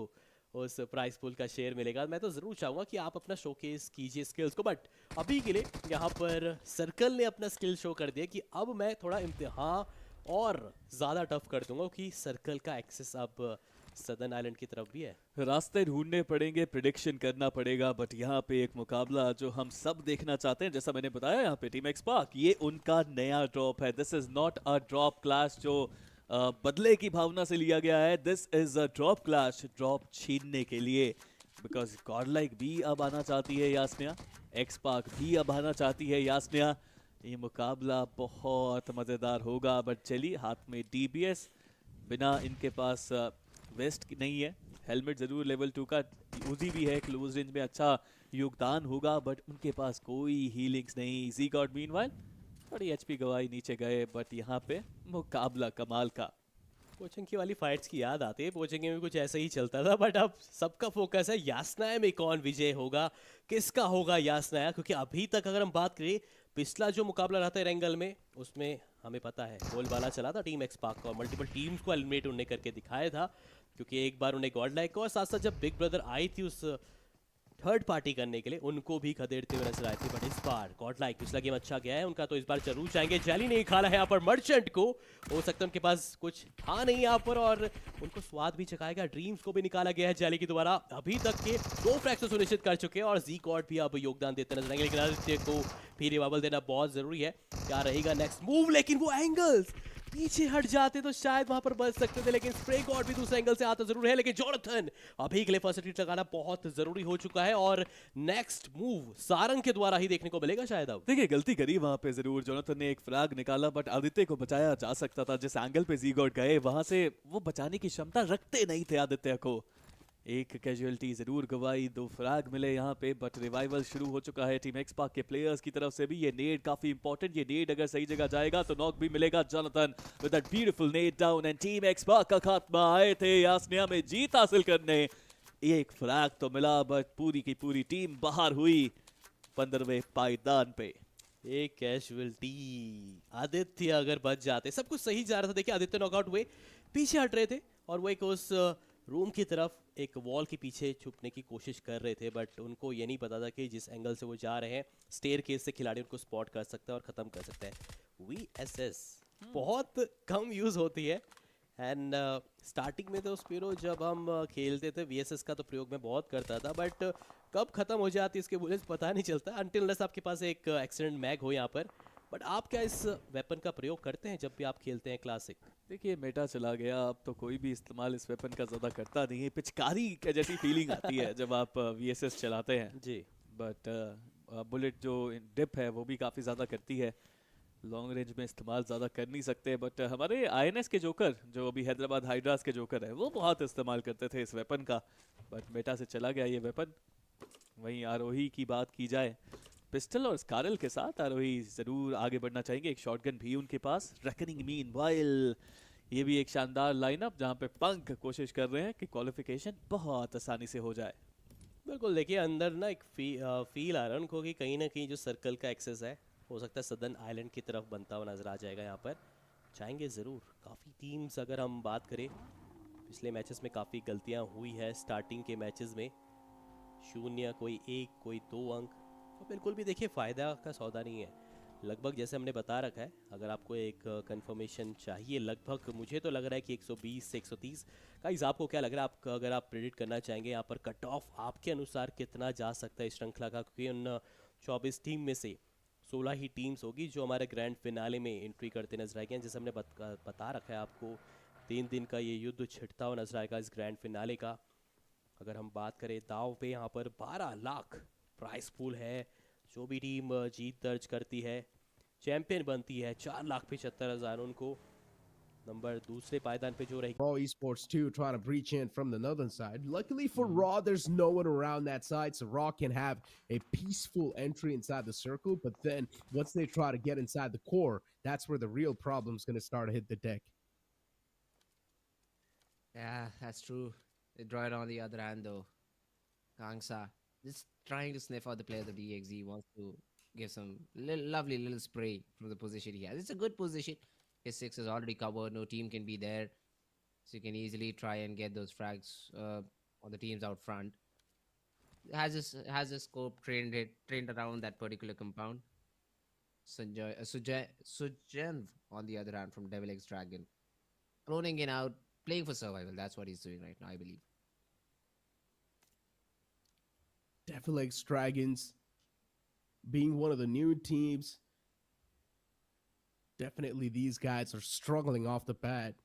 उस प्राइस पुल का शेयर मिलेगा। मैं तो ज़रूर चाहूँगा कि आप अपना शोकेस कीजिए स्किल्स को, बट अभी के लिए यहाँ पर सर्कल ने अपना स्किल शो कर दिया कि अब मैं थोड़ा इम्तिहान और ज़्यादा टफ कर दूंगा, क्योंकि सर्कल का एक्सेस अब सदर्न आइलैंड की तरफ भी है। रास्ते ढूंढने पड़ेंगे, प्रेडिक्शन करना पड़ेगा, बट यहाँ पे एक मुकाबला जो हम सब देखना चाहते हैं, जैसा मैंने बताया, यहाँ पे टीम एक्सपार्क, ये उनका नया ड्रॉप है। This is not a drop clash जो बदले की भावना से लिया गया है। This is a drop clash, drop छीनने के लिए, बिकॉज गॉडलाइक भी अब आना चाहती है यास्निया, एक्सपार्क भी अब आना चाहती है यास्निया। ये मुकाबला बहुत मज़ेदार होगा, बट चलिए, हाथ में DBS, बिना इनके पास वेस्ट नहीं है, हेलमेट ज़रूर लेवल 2 का, उजी भी है, क्लोज रेंज में अच्छा योगदान होगा, बट उनके पास कोई हीलिंग्स नहीं। जी गॉड मीनवाइल थोड़ी एचपी गवाई, नीचे गए, बट यहाँ पे मुकाबला कमाल का। पोचिंकी वाली फाइट्स की याद आती है, पोचिंकी में कुछ ऐसा ही चलता था, बट अब सबका फोकस है यास्नाया में कौन विजय होगा, किसका होगा यास्नाया, क्योंकि अभी तक अगर हम बात करें पिछला जो मुकाबला रहा था एरेंगल में, उसमें हमें पता है गोलबाला चला था टीम एक्सपार्क का और मल्टीपल टीम्स को एलिमिनेट उन्हें करके दिखाया था, क्योंकि एक बार उन्हें गॉड लाइक और साथ साथ जब बिग ब्रदर आई थी उस थर्ड पार्टी करने के लिए उनको भी खदेड़ते हुए नजर आए थे, बट इस बार गॉड लाइक पिछला गेम अच्छा गया है उनका, तो इस बार जरूर चाहेंगे। जैली नहीं खा रहा है यहाँ पर मर्चेंट को, हो सकता है उनके पास कुछ था नहीं यहाँ पर और उनको स्वाद भी चखाएगा। ड्रीम्स को भी निकाला गया है जैली के द्वारा, अभी तक के 2 फ्रैक्चर सुनिश्चित कर चुके हैं और जी कॉर्ड भी अब योगदान देते नजर आएंगे, लेकिन आदित्य को फिर रिवाइवल देना बहुत जरूरी है। क्या रहेगा नेक्स्ट मूव, लेकिन वो एंगल्स पीछे हट जाते तो शायद वहां पर बच सकते थे, लेकिन स्प्रे गॉड भी दूसरे एंगल से आता जरूर है, लेकिन जोनाथन अभी के लिए फर्स्ट हिट लगाना बहुत जरूरी हो चुका है और नेक्स्ट मूव सारंग के द्वारा ही देखने को मिलेगा शायद। अब देखिए गलती करी वहां पे जरूर, जोनाथन ने एक फ्रैग निकाला बट आदित्य को बचाया जा सकता था, जिस एंगल पे जी गॉड गए वहां से वो बचाने की क्षमता रखते नहीं थे आदित्य को। एक कैजुअलिटी जरूर गवाई, 2 फ्रैग मिले यहाँ पे, बट रिवाइवल शुरू हो चुका है टीम एक्सपार्क के प्लेयर्स की तरफ से भी। ये नेड काफी इंपॉर्टेंट, ये नेड अगर सही जगह जाएगा तो नॉक भी मिलेगा। Jonathan with that beautiful nade down and team XSpark का खात्मा आए थे यास्निया में जीत हासिल करने। एक फ्रैग तो मिला बट पूरी की पूरी टीम बाहर हुई 15वें पायदान पे। एक कैजुअलिटी, आदित्य अगर बच जाते, सब कुछ सही जा रहा था। देखिए आदित्य नॉकआउट हुए, पीछे हट रहे थे और वो एक उस रूम की तरफ एक वॉल के पीछे छुपने की कोशिश कर रहे थे, बट उनको ये नहीं पता था कि जिस एंगल से वो जा रहे हैं स्टेयर केस से खिलाड़ी उनको स्पॉट कर सकता है और ख़त्म कर सकता है। VSS बहुत कम यूज़ होती है एंड स्टार्टिंग में तो स्पीरो जब हम खेलते थे VSS का तो प्रयोग मैं बहुत करता था, बट कब ख़त्म हो जाती इसके बुलेट्स पता नहीं चलता अनटिल अनलेस आपके पास एक एक्सीडेंट मैग हो यहाँ पर। बट आप क्या इस वेपन का प्रयोग करते हैं जब भी आप खेलते हैं क्लासिक? देखिए मेटा चला गया, अब तो कोई भी इस्तेमाल इस वेपन का ज़्यादा करता नहीं है। पिचकारी का जैसी फीलिंग आती है जब आप VSS चलाते हैं जी, बट बुलेट जो डिप है वो भी काफ़ी ज़्यादा करती है, लॉन्ग रेंज में इस्तेमाल ज़्यादा कर नहीं सकते। बट हमारे INS के जोकर जो अभी हैदराबाद हाइड्रास के जोकर है वो बहुत इस्तेमाल करते थे इस वेपन का, बट मेटा से चला गया ये वेपन। वहीं आरोही की बात की जाए, पिस्टल और स्कारल के साथ आरोही ज़रूर आगे बढ़ना चाहेंगे, एक शॉटगन भी उनके पास। रेकनिंग मीनवाइल ये भी एक शानदार लाइनअप जहां पे पंक कोशिश कर रहे हैं कि क्वालिफिकेशन बहुत आसानी से हो जाए। बिल्कुल। देखिए अंदर ना एक फील आ रहा है उनको कि कहीं ना कहीं जो सर्कल का एक्सेस है हो सकता है सदर्न आइलैंड की तरफ बनता हुआ नजर आ जाएगा। यहाँ पर चाहेंगे ज़रूर। काफ़ी टीम्स अगर हम बात करें पिछले मैचेस में काफ़ी गलतियाँ हुई है स्टार्टिंग के मैचेस में, 0 कोई 1 कोई 2 अंक, तो बिल्कुल भी देखिए फ़ायदा का सौदा नहीं है। लगभग जैसे हमने बता रखा है, अगर आपको एक कंफर्मेशन चाहिए, लगभग मुझे तो लग रहा है कि 120 से 130 गाइस, आपको क्या लग रहा है? आप अगर आप प्रेडिक्ट करना चाहेंगे यहाँ पर कट ऑफ आपके अनुसार कितना जा सकता है इस श्रृंखला का, क्योंकि उन 24 टीम में से 16 ही टीम्स होगी जो हमारे ग्रैंड फिनाले में एंट्री करते नजर आएंगे। जैसे हमने बता रखा है आपको, 3 दिन का ये युद्ध छिड़ता हुआ नजर आएगा इस ग्रैंड फिनाले का। अगर हम बात करें दाव पे, यहाँ पर 12 लाख प्राइस पूल है। जो भी टीम जीत दर्ज करती है चैंपियन बनती है, 4,75,000 उनको। नंबर दूसरे पायदान पे जो रहेगी RAW Esports 2 trying to breach in from the northern side. Luckily for RAW, there's no one around that side, so RAW can have a peaceful entry inside the circle. But then once they try to get inside the core, that's where the real problem's going to start to hit the deck. Yeah, that's true. They draw it on the other hand though. Gangsa just trying to sniff out the player of the DXE, wants to give some lovely little spray from the position he has. It's a good position. His 6 is already covered. No team can be there. So you can easily try and get those frags on the teams out front. Has a scope trained around that particular compound. Sujan on the other hand from Devil X Dragon. Cloning in out, playing for survival. That's what he's doing right now, I believe. Devil X Dragons being one of the new teams. Definitely these guys are struggling off the bat.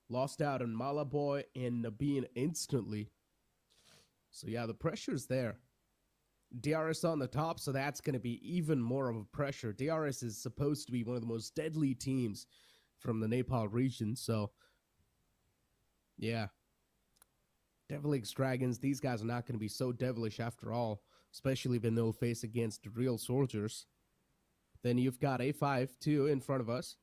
Lost out on Malaboy and Nabeen instantly. So yeah, the pressure's there. DRS on the top, so that's going to be even more of a pressure. DRS is supposed to be one of the most deadly teams from the Nepal region, so yeah. Devil X Dragons, these guys are not going to be so devilish after all, especially when they'll face against real soldiers. Then you've got A5 too in front of us.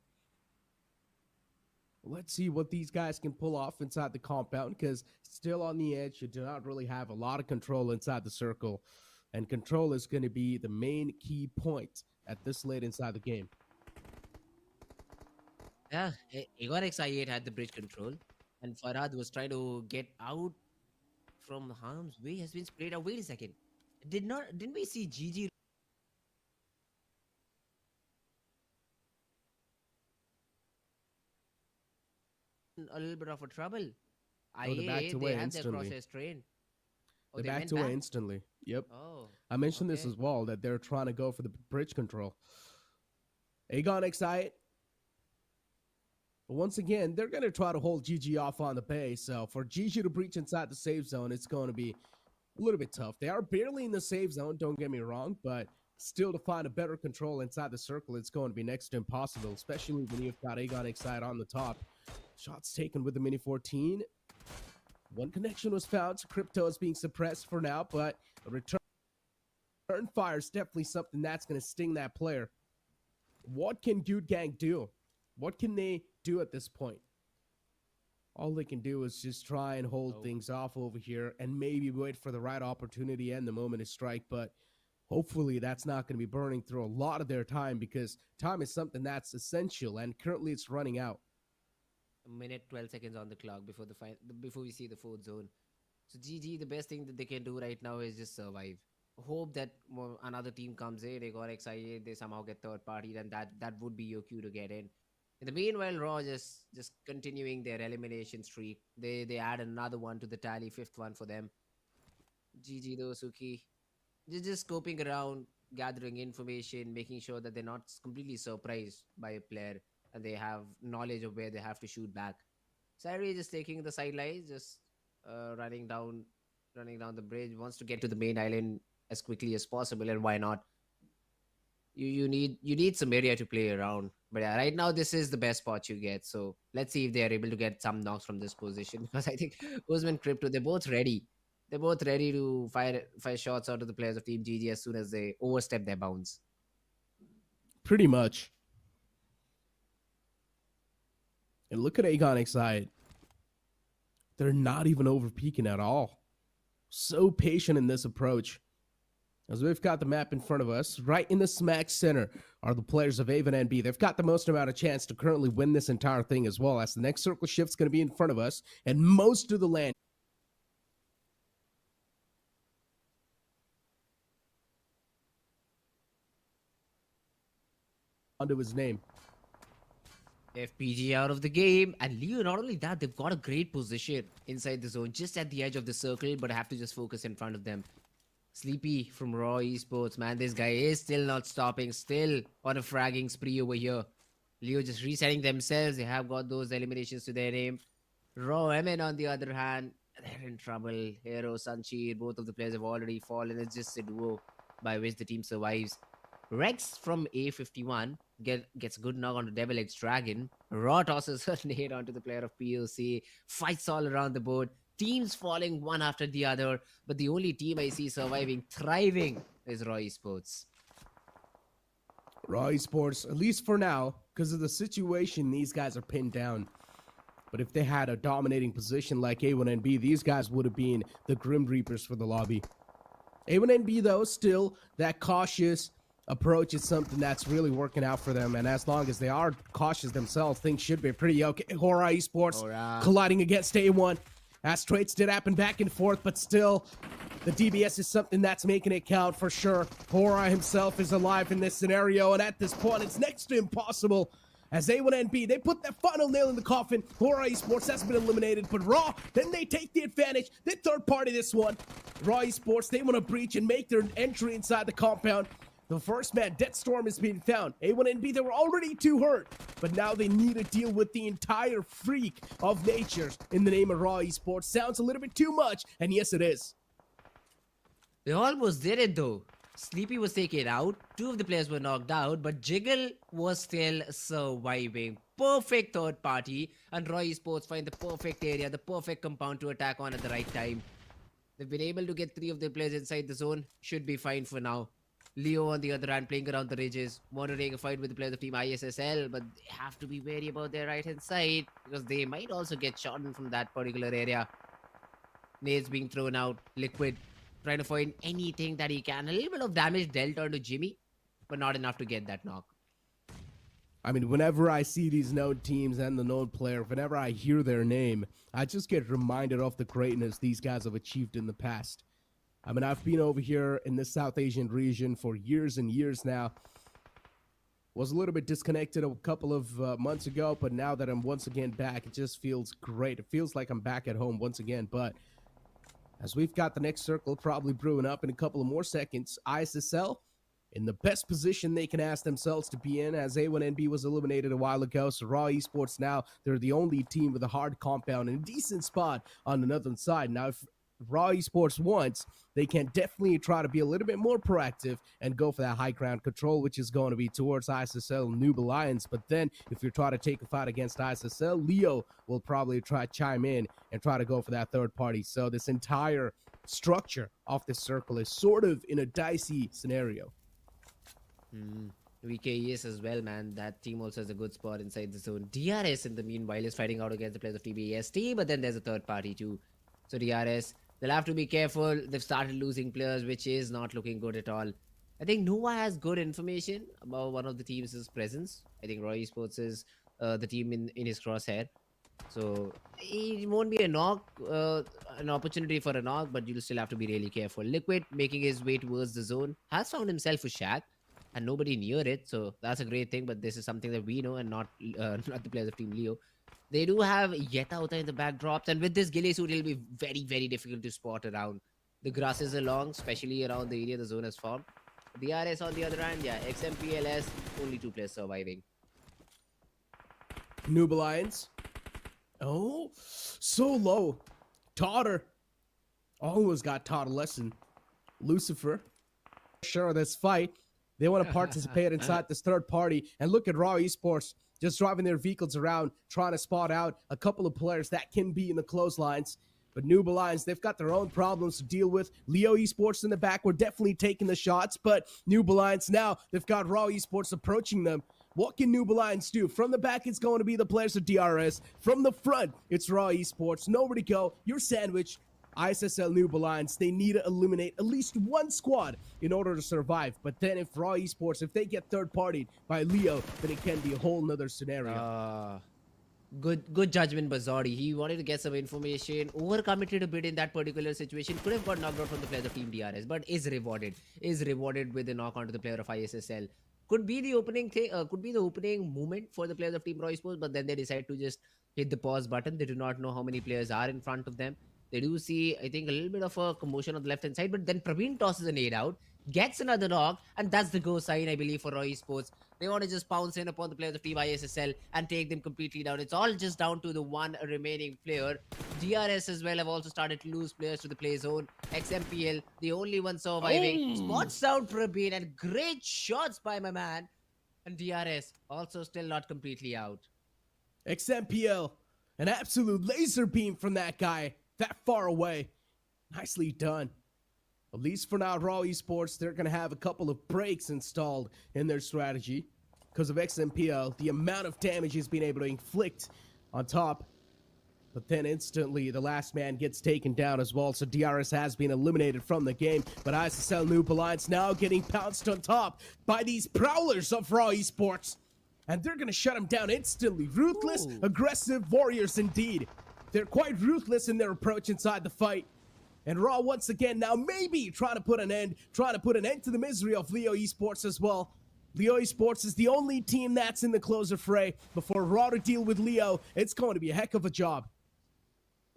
Let's see what these guys can pull off inside the compound, because still on the edge, you do not really have a lot of control inside the circle. And control is going to be the main key point at this late inside the game. Yeah, Igorix I8 had the bridge control, and Farhad was trying to get out from harm's way. Has been sprayed out. Wait a second. Didn't we see GG a little bit of a trouble? Oh, they're backed IA, away they had their instantly. crosshairs trained. Oh, They they backed went away back? instantly. Yep. Oh, I mentioned this okay. as well, that they're trying to go for the bridge control. Aegon Excite. But once again, they're going to try to hold GG off on the base. So for GG to breach inside the safe zone, it's going to be a little bit tough. They are barely in the safe zone, don't get me wrong, but still to find a better control inside the circle, it's going to be next to impossible, especially when you've got Aegon Excite on the top. Shots taken with the Mini 14. One connection was found. Crypto is being suppressed for now, but a return fire is definitely something that's going to sting that player. What can GEUD Gang do? What can they do at this point? All they can do is just try and hold things off over here and maybe wait for the right opportunity and the moment to strike, but hopefully that's not going to be burning through a lot of their time, because time is something that's essential, and currently it's running out. A minute 12 seconds on the clock before we see the fourth zone. So GG, the best thing that they can do right now is just survive. Hope that another team comes in, they got excited, they somehow get third party, then that would be your cue to get in. In the meanwhile, Raw just continuing their elimination streak. They add another one to the tally, fifth one for them. GG though, Suki. Just scoping around, gathering information, making sure that they're not completely surprised by a player and they have knowledge of where they have to shoot back. Sari just taking the sidelines, just running down the bridge, wants to get to the main island as quickly as possible, and why not? You need some area to play around. But yeah, right now this is the best spot you get. So let's see if they are able to get some knocks from this position, because I think Usman Crypto, they're both ready. They're both ready to fire shots out of the players of Team GG as soon as they overstep their bounds. Pretty much. And look at Aegon Excite. They're not even over peaking at all. So patient in this approach. As we've got the map in front of us, right in the smack center are the players of Avon NB. They've got the most amount of chance to currently win this entire thing, as well as the next circle shift's going to be in front of us, and most of the land under his name. FPG out of the game, and Leo, not only that, they've got a great position inside the zone, just at the edge of the circle, but have to just focus in front of them. Sleepy from Raw Esports, man, this guy is still not stopping, still on a fragging spree over here. Leo just resetting themselves, they have got those eliminations to their name. Raw MN on the other hand, they're in trouble. Hero, Sanchir, both of the players have already fallen. It's just a duo by which the team survives. Rex from A51 gets a good knock on the Devil X Dragon. Raw tosses a nade onto the player of PLC. Fights all around the board. Teams falling one after the other. But the only team I see surviving, thriving, is Raw Esports. Raw Esports, at least for now, because of the situation, these guys are pinned down. But if they had a dominating position like A1NB, these guys would have been the Grim Reapers for the lobby. A1NB, though, still that cautious approach is something that's really working out for them, and as long as they are cautious themselves, things should be pretty okay. HORAA Esports colliding against A1. As trades did happen back and forth, but still, the DBS is something that's making it count for sure. HORAA himself is alive in this scenario, and at this point, it's next to impossible. As A1NB, they put that final nail in the coffin. HORAA Esports has been eliminated, but Raw, then they take the advantage. They third party this one. Raw Esports, they want to breach and make their entry inside the compound. The first man, Deathstorm, is being found. A1NB, they were already too hurt, but now they need to deal with the entire freak of nature in the name of Raw Esports. Sounds a little bit too much, and yes, it is. They almost did it though. Sleepy was taken out, two of the players were knocked out, but Jiggle was still surviving. Perfect third party, and Raw Esports find the perfect area, the perfect compound to attack on at the right time. They've been able to get three of the players inside the zone, should be fine for now. Leo on the other hand playing around the ridges, monitoring a fight with the players of team ISSL, but they have to be wary about their right hand side because they might also get shot in from that particular area. Nades being thrown out, Liquid trying to find anything that he can. A little bit of damage dealt onto Jimmy, but not enough to get that knock. I mean, whenever I see these Node teams and the Node player, whenever I hear their name, I just get reminded of the greatness these guys have achieved in the past. I mean, I've been over here in the South Asian region for years and years now. Was a little bit disconnected a couple of months ago, but now that I'm once again back, it just feels great. It feels like I'm back at home once again, but as we've got the next circle probably brewing up in a couple of more seconds, ISSL in the best position they can ask themselves to be in, as A1NB was eliminated a while ago. So HORAA Esports now, they're the only team with a hard compound and a decent spot on the northern side. Now, if HORAA Esports wants, they can definitely try to be a little bit more proactive and go for that high ground control, which is going to be towards ISSL Noob Alliance. But then, if you're trying to take a fight against ISSL, Leo will probably try to chime in and try to go for that third party. So this entire structure of this circle is sort of in a dicey scenario. VKES as well, man. That team also has a good spot inside the zone. DRS, in the meanwhile, is fighting out against the players of TBEST, but then there's a third party too. So DRS, they'll have to be careful. They've started losing players, which is not looking good at all. I think Nova has good information about one of the teams' presence. I think HORAA Esports is the team in his crosshair. So it won't be a knock, an opportunity for a knock, but you'll still have to be really careful. Liquid making his way towards the zone has found himself a shack and nobody near it, so that's a great thing. But this is something that we know and not not the players of Team Leo. They do have JThe in the backdrops, and with this ghillie suit, it'll be very, very difficult to spot around. The grasses are long, especially around the area the zone has formed. DRS on the other hand, yeah, XMPLS, only 2 players surviving. Noob Alliance. Oh, so low. Totter. Almost got taught a lesson. Lucifer. Sure, this fight. They want to participate inside this third party. And look at HORAA Esports just driving their vehicles around, trying to spot out a couple of players that can be in the clotheslines. But Noob Alliance, they've got their own problems to deal with. Leo Esports in the back were definitely taking the shots, but Noob Alliance now, they've got HORAA Esports approaching them. What can Noob Alliance do? From the back, it's going to be the players of DRS. From the front, it's HORAA Esports. Nowhere to go. You're sandwiched. ISSL Noob Alliance, they need to eliminate at least one squad in order to survive. But then if HORAA Esports, if they get third-partied by Leo, then it can be a whole nother scenario. Good judgment by Zodi. He wanted to get some information, overcommitted a bit in that particular situation. Could have got knocked out from the players of Team DRS, but is rewarded with a knock onto the player of ISSL. Could be the opening thing, could be the opening moment for the players of Team HORAA Esports, but then they decide to just hit the pause button. They do not know how many players are in front of them. They do see, I think, a little bit of a commotion on the left-hand side, but then Praveen tosses a nade out, gets another knock, and that's the go sign, I believe, for HORAA Esports. They want to just pounce in upon the players of Team ISSL and take them completely down. It's all just down to the one remaining player. DRS as well have also started to lose players to the play zone. XMPL, the only one surviving. Spots down Praveen, and great shots by my man. And DRS also still not completely out. XMPL, an absolute laser beam from that guy. That far away. Nicely done. At least for now, HORAA Esports, they're going to have a couple of breaks installed in their strategy because of XMPL, the amount of damage he's been able to inflict on top. But then instantly, the last man gets taken down as well, so DRS has been eliminated from the game. But ISSL Noob Alliance now getting pounced on top by these prowlers of HORAA Esports. And they're going to shut him down instantly. Ruthless, aggressive warriors indeed. They're quite ruthless in their approach inside the fight. And HORAA once again now maybe trying to put an end to the misery of Leo Esports as well. Leo Esports is the only team that's in the closer fray. Before HORAA to deal with Leo, it's going to be a heck of a job.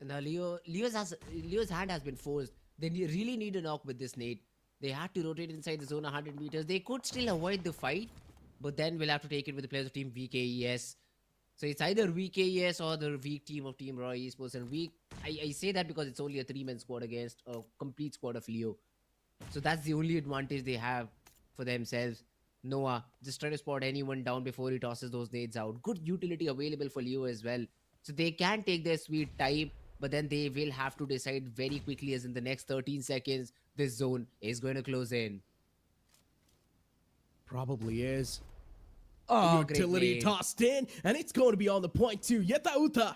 And now Leo's hand has been forced. They really need a knock with this nade. They had to rotate inside the zone 100 meters. They could still avoid the fight, but then we'll have to take it with the players of Team VKES. So it's either VKES or the weak team of Team HORAA Esports. And I say that because it's only a 3-man squad against a complete squad of Leo. So that's the only advantage they have for themselves. Noah, just try to spot anyone down before he tosses those nades out. Good utility available for Leo as well. So they can take their sweet time, but then they will have to decide very quickly, as in the next 13 seconds, this zone is going to close in. Probably is. Oh, great Utility nade. tossed in, and it's going to be on the point too. JThe,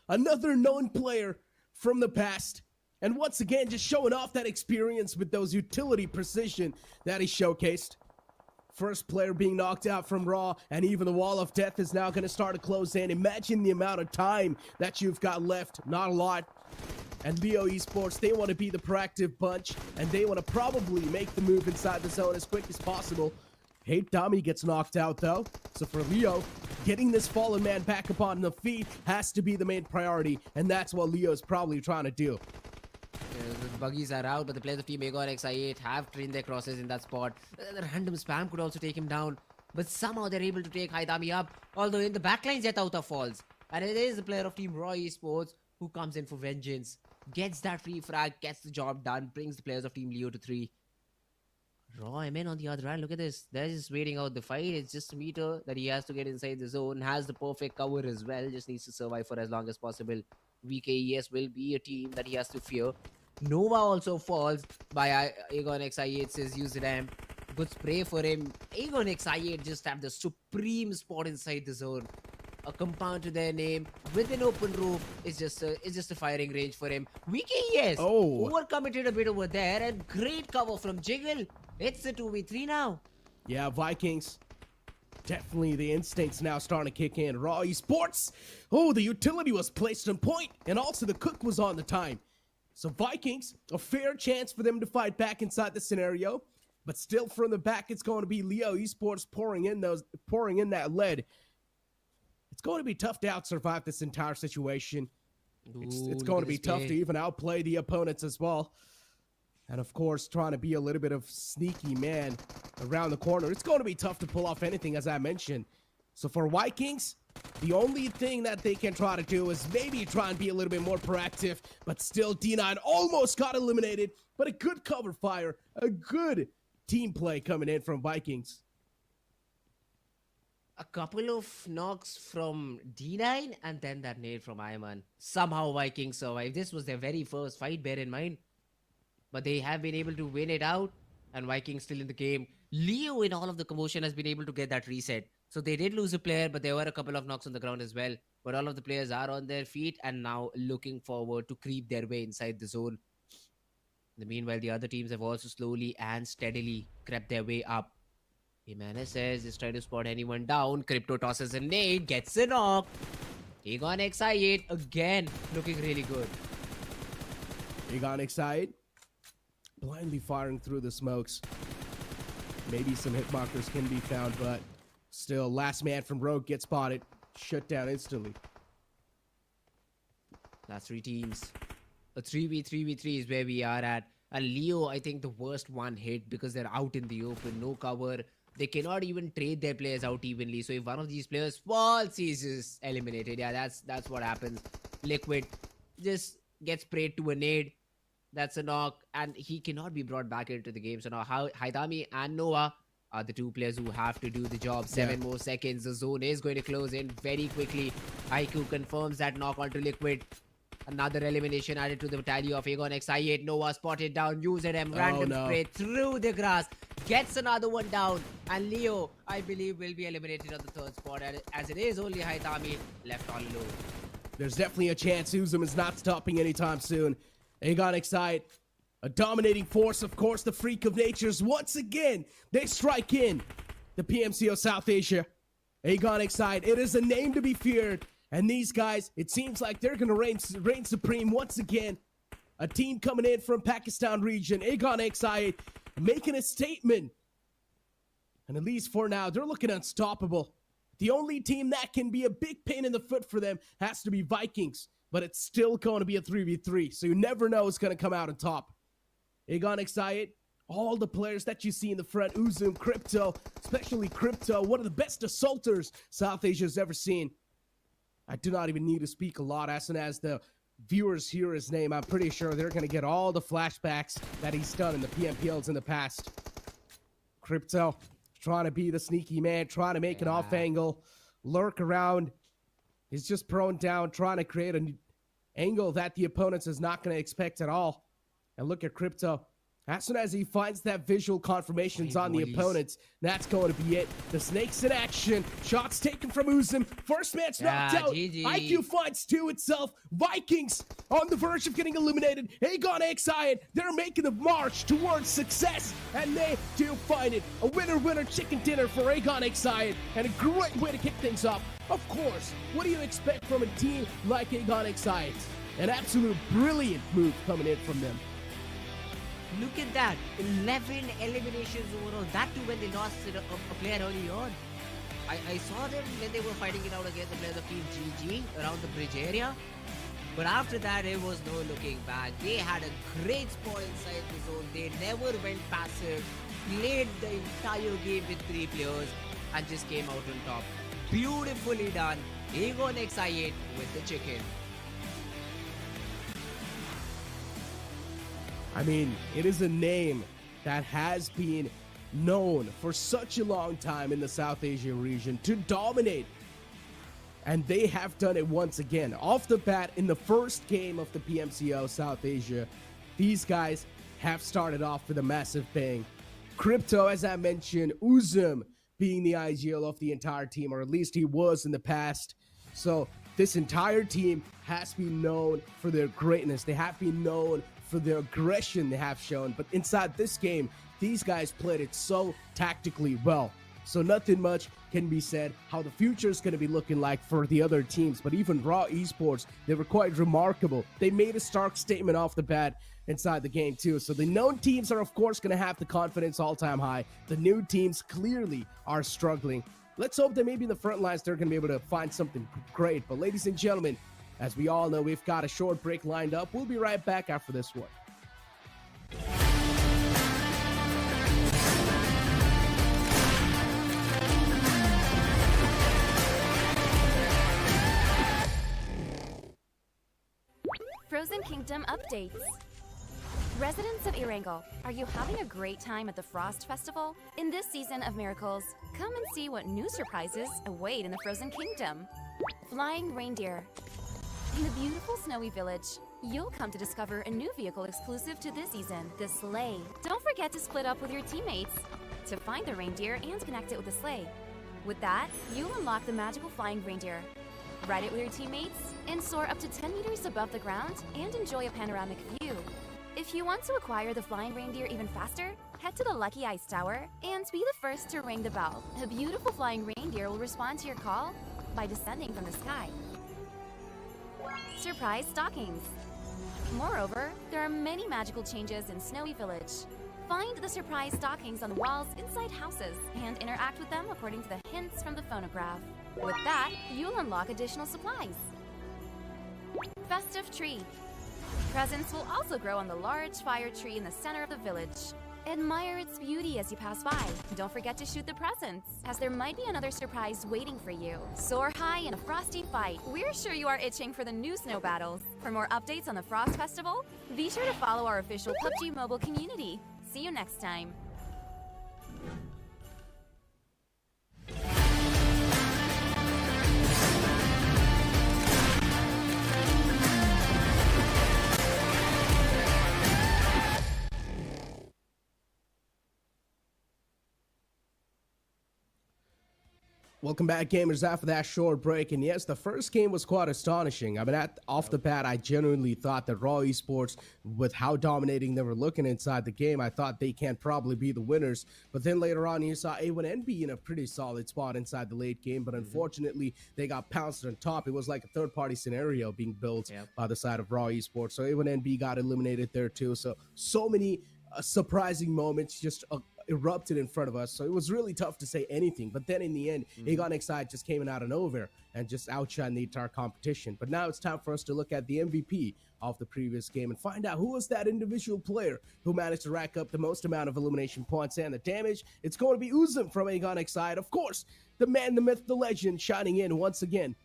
another known player from the past. And once again, just showing off that experience with those utility precision that he showcased. First player being knocked out from Raw, and even the wall of death is now going to start to close in. Imagine the amount of time that you've got left. Not a lot. And Leo Esports, they want to be the proactive bunch, and they want to probably make the move inside the zone as quick as possible. HORAA gets knocked out though, so for Leo, getting this fallen man back up on the feet has to be the main priority, and that's what Leo's probably trying to do. The buggies are out, but the players of Team ENG have trained their crosses in that spot. The random spam could also take him down, but somehow they're able to take HORAA up. Although in the backline, JThe falls, and it is the player of Team Raw Esports who comes in for vengeance, gets that free frag, gets the job done, brings the players of Team Leo to 3. Raw MN on the other hand, look at this. They're just waiting out the fight. It's just a meter that he has to get inside the zone. Has the perfect cover as well. Just needs to survive for as long as possible. VIKingxSS will be a team that he has to fear. Nova also falls by ENG. It says use them. Good spray for him. ENG just have the supreme spot inside the zone. A compound to their name with an open roof. It's just a firing range for him. VIKingxSS overcommitted a bit over there, and great cover from Jiggle. It's a 2v3 now. Yeah, Vikings. Definitely the instincts now starting to kick in. Raw Esports. Oh, the utility was placed on point, and also the cook was on the time. So Vikings, a fair chance for them to fight back inside the scenario, but still from the back, it's going to be Leo Esports pouring in that lead. It's going to be tough to out-survive this entire situation. It's going to be tough to even outplay the opponents as well. And of course, trying to be a little bit of sneaky man around the corner. It's going to be tough to pull off anything, as I mentioned. So for Vikings, the only thing that they can try to do is maybe try and be a little bit more proactive. But still, D9 almost got eliminated. But a good cover fire, a good team play coming in from Vikings. A couple of knocks from D9 and then that nade from Iman. Somehow Vikings survived. This was their very first fight, bear in mind. But they have been able to win it out, and Vikings still in the game. Leo, in all of the commotion, has been able to get that reset. So they did lose a player, but there were a couple of knocks on the ground as well. But all of the players are on their feet and now looking forward to creep their way inside the zone. In the meanwhile, the other teams have also slowly and steadily crept their way up. Jimenez says he's trying to spot anyone down. Crypto tosses a nade, gets a knock. ENG again looking really good. ENG blindly firing through the smokes. Maybe some hit markers can be found, but still, last man from Rogue gets spotted. Shut down instantly. Last 3 teams. A 3v3 is where we are at. And Leo, I think the worst one hit because they're out in the open, no cover. They cannot even trade their players out evenly. So if one of these players falls, he's just eliminated. Yeah, that's what happens. Liquid just gets sprayed to a nade. That's a knock, and he cannot be brought back into the game. So now HORAA and Noah are the 2 players who have to do the job. 7 more seconds. The zone is going to close in very quickly. IQ confirms that knock onto Liquid. Another elimination added to the tally of ENG. Noah spotted down. Using random spray through the grass. Gets another one down. And Leo, I believe, will be eliminated on the 3rd spot. As it is only HORAA left all alone. There's definitely a chance Uzum is not stopping anytime soon. ENG, a dominating force, of course, the freak of natures. Once again, they strike in the PMCO South Asia. ENG, it is a name to be feared. And these guys, it seems like they're going to reign supreme once again. A team coming in from Pakistan region. ENG making a statement. And at least for now, they're looking unstoppable. The only team that can be a big pain in the foot for them has to be Vikings. But it's still going to be a 3v3, so you never know who's going to come out on top. ENG, all the players that you see in the front, Uzum, Crypto, especially Crypto, one of the best assaulters South Asia's ever seen. I do not even need to speak a lot. As soon as the viewers hear his name, I'm pretty sure they're going to get all the flashbacks that he's done in the PMPLs in the past. Crypto, trying to be the sneaky man, trying to make an off angle, lurk around. He's just prone down, trying to create an angle that the opponents is not going to expect at all. And look at Crypto. As soon as he finds that visual confirmations on the opponents, that's going to be it. The snakes in action. Shots taken from Uzum. First man's knocked out. GG. IQ finds two itself. Vikings on the verge of getting eliminated. Aegon Excited, they're making the march towards success, and they do find it. A winner-winner chicken dinner for Aegon Excited, and a great way to kick things off. Of course, what do you expect from a team like Aegon Excited? An absolute brilliant move coming in from them. Look at that. 11 eliminations overall. That too when they lost a player early on. I saw them when they were fighting it out against the players of Team GG around the bridge area. But after that, it was no looking back. They had a great spot inside the zone. They never went passive. Played the entire game with 3 players and just came out on top. Beautifully done. Aegon XI8 with the chicken. I mean, it is a name that has been known for such a long time in the South Asia region to dominate. And they have done it once again. Off the bat, in the first game of the PMCO South Asia, these guys have started off with a massive bang. Crypto, as I mentioned, Uzum being the IGL of the entire team, or at least he was in the past. So this entire team has been known for their greatness. They have been known for their aggression they have shown. But inside this game, these guys played it so tactically well. So nothing much can be said how the future is going to be looking like for the other teams. But even Raw Esports, they were quite remarkable. They made a stark statement off the bat inside the game too. So the known teams are of course going to have the confidence all-time high. The new teams clearly are struggling. Let's hope that maybe in the front lines they're going to be able to find something great. But ladies and gentlemen, as we all know, we've got a short break lined up. We'll be right back after this one. Frozen Kingdom updates. Residents of Erangel, are you having a great time at the Frost Festival? In this season of miracles, come and see what new surprises await in the Frozen Kingdom. Flying reindeer. In the beautiful snowy village, you'll come to discover a new vehicle exclusive to this season, the sleigh. Don't forget to split up with your teammates to find the reindeer and connect it with the sleigh. With that, you'll unlock the magical flying reindeer. Ride it with your teammates and soar up to 10 meters above the ground and enjoy a panoramic view. If you want to acquire the flying reindeer even faster, head to the Lucky Ice Tower and be the first to ring the bell. A beautiful flying reindeer will respond to your call by descending from the sky. Surprise stockings. Moreover, there are many magical changes in Snowy Village. Find the surprise stockings on the walls inside houses and interact with them according to the hints from the phonograph. With that, you'll unlock additional supplies. Festive tree. Presents will also grow on the large fire tree in the center of the village. Admire its beauty as you pass by. Don't forget to shoot the presents, as there might be another surprise waiting for you. Soar high in a frosty fight. We're sure you are itching for the new snow battles. For more updates on the Frost Festival, be sure to follow our official PUBG Mobile community. See you next time. Welcome back, gamers, after that short break. And yes, the first game was quite astonishing. I mean, off the bat, I genuinely thought that Raw Esports, with how dominating they were looking inside the game, I thought they can probably be the winners. But then later on, you saw A1NB in a pretty solid spot inside the late game. But unfortunately, they got pounced on top. It was like a third-party scenario being built by the side of Raw Esports. So A1NB got eliminated there too. So many surprising moments just erupted in front of us, so it was really tough to say anything. But then in the end, Aegon XI just came in out of nowhere and just outshined the entire competition. But now it's time for us to look at the MVP of the previous game and find out who was that individual player who managed to rack up the most amount of elimination points and the damage. It's going to be Uzum from Aegon XI, of course, the man, the myth, the legend, shining in once again.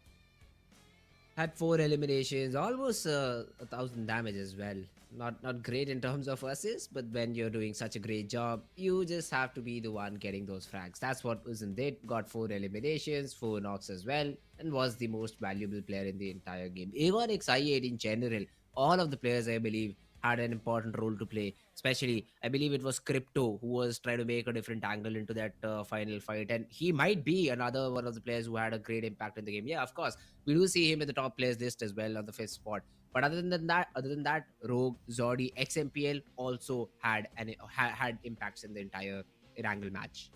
Had 4 eliminations, almost 1,000 damage as well. Not great in terms of assists, but when you're doing such a great job, you just have to be the one getting those frags. That's what Uzum did. Got 4 eliminations, 4 knocks as well, and was the most valuable player in the entire game. Aegon XI8 in general, all of the players I believe had an important role to play. Especially, I believe it was Crypto who was trying to make a different angle into that final fight, and he might be another one of the players who had a great impact in the game. Yeah, of course, we do see him in the top players list as well on the 5th spot. But other than that, Rogue, Zordi, XMPL also had impacts in the entire Erangel match.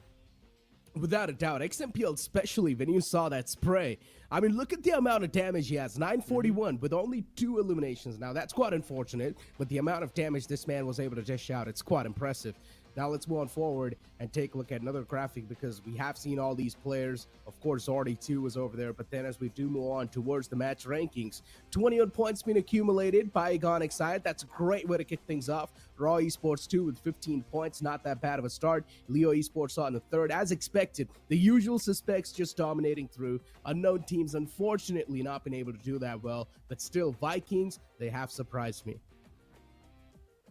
Without a doubt, XMPL, especially when you saw that spray. I mean, look at the amount of damage he has. 941 with only 2 eliminations. Now, that's quite unfortunate, but the amount of damage this man was able to dish out, it's quite impressive. Now let's move on forward and take a look at another graphic, because we have seen all these players. Of course, Zordi 2 was over there, but then as we do move on towards the match rankings, 21 points being accumulated by VIKIngxSS. That's a great way to kick things off. Raw Esports 2 with 15 points, not that bad of a start. Leo Esports on the 3rd, as expected. The usual suspects just dominating through. Unknown teams, unfortunately, not been able to do that well, but still, Vikings, they have surprised me.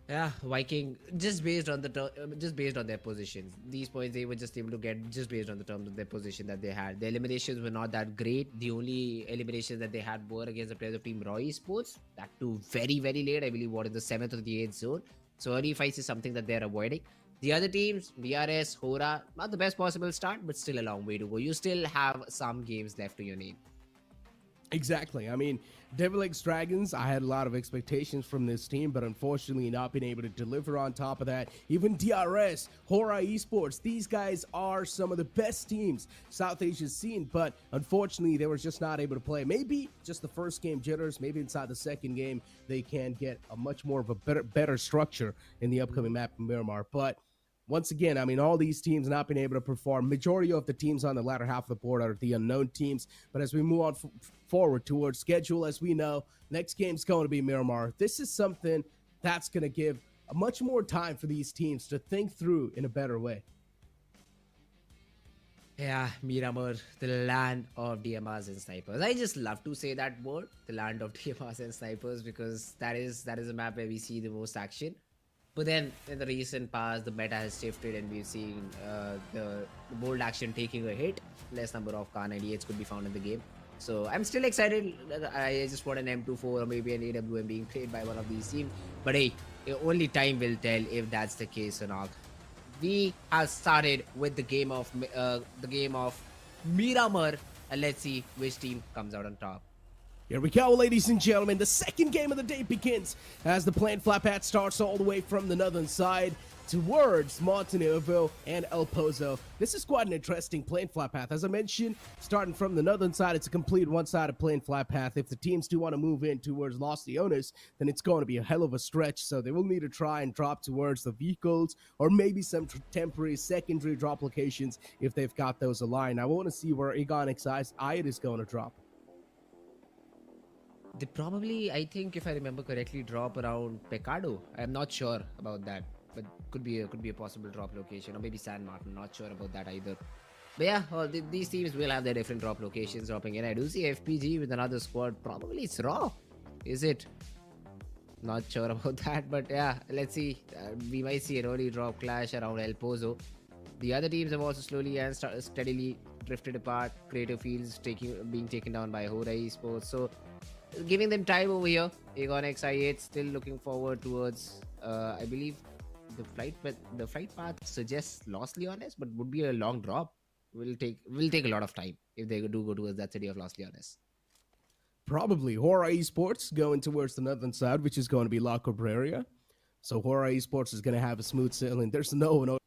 Yeah, Viking, just based on their positions. These points they were just able to get just based on the terms of their position that they had. The eliminations were not that great. The only eliminations that they had were against the players of Team Raw Esports. That too very, very late. I believe what in the 7th or the 8th zone. So early fights is something that they're avoiding. The other teams, DRS, HORAA, not the best possible start, but still a long way to go. You still have some games left to your name. Exactly. I mean, Devil X Dragons, I had a lot of expectations from this team, but unfortunately not been able to deliver on top of that. Even DRS, HORAA Esports, these guys are some of the best teams South Asia's seen, but unfortunately they were just not able to play. Maybe just the first game jitters, maybe inside the second game they can get a much more of a better structure in the upcoming map in Miramar. But once again, I mean, all these teams not been able to perform. Majority of the teams on the latter half of the board are the unknown teams. But as we move on forward towards schedule, as we know, next game's going to be Miramar. This is something that's going to give a much more time for these teams to think through in a better way. Yeah, Miramar, the land of DMRs and snipers. I just love to say that word, the land of DMRs and snipers, because that is a map where we see the most action. But then in the recent past, the meta has shifted and we've seen the bold action taking a hit. Less number of Khan 98s could be found in the game. So I'm still excited. I just want an M24 or maybe an AWM being played by one of these teams. But hey, only time will tell if that's the case or not. We have started with the game of Miramar, and let's see which team comes out on top. Here we go, ladies and gentlemen. The second game of the day begins as the planned flat path starts all the way from the northern side towards Montenegro and El Pozo. This is quite an interesting plane flat path. As I mentioned, starting from the northern side, it's a complete one-sided plane flat path. If the teams do want to move in towards Los Leones, then it's going to be a hell of a stretch. So they will need to try and drop towards the vehicles or maybe some temporary secondary drop locations if they've got those aligned. I want to see where VIKIngxSS is going to drop. They probably, I think, if I remember correctly, drop around Pecado. I'm not sure about that, but could be a possible drop location, or maybe San Martin. Not sure about that either. But yeah, these teams will have their different drop locations dropping in. I do see FPG with another squad. Probably it's Raw. Is it? Not sure about that, but yeah, let's see. We might see an early drop clash around El Pozo. The other teams have also slowly and steadily drifted apart. Creative Fields being taken down by HORAA Esports. So giving them time over here. VIKIngxSS still looking forward towards, I believe, the flight path suggests Los Leones, but would be a long drop. Will take a lot of time if they do go towards that city of Los Leones. Probably HORAA Esports going towards the northern side, which is going to be La Cabrera. So HORAA Esports is going to have a smooth sailing. There's no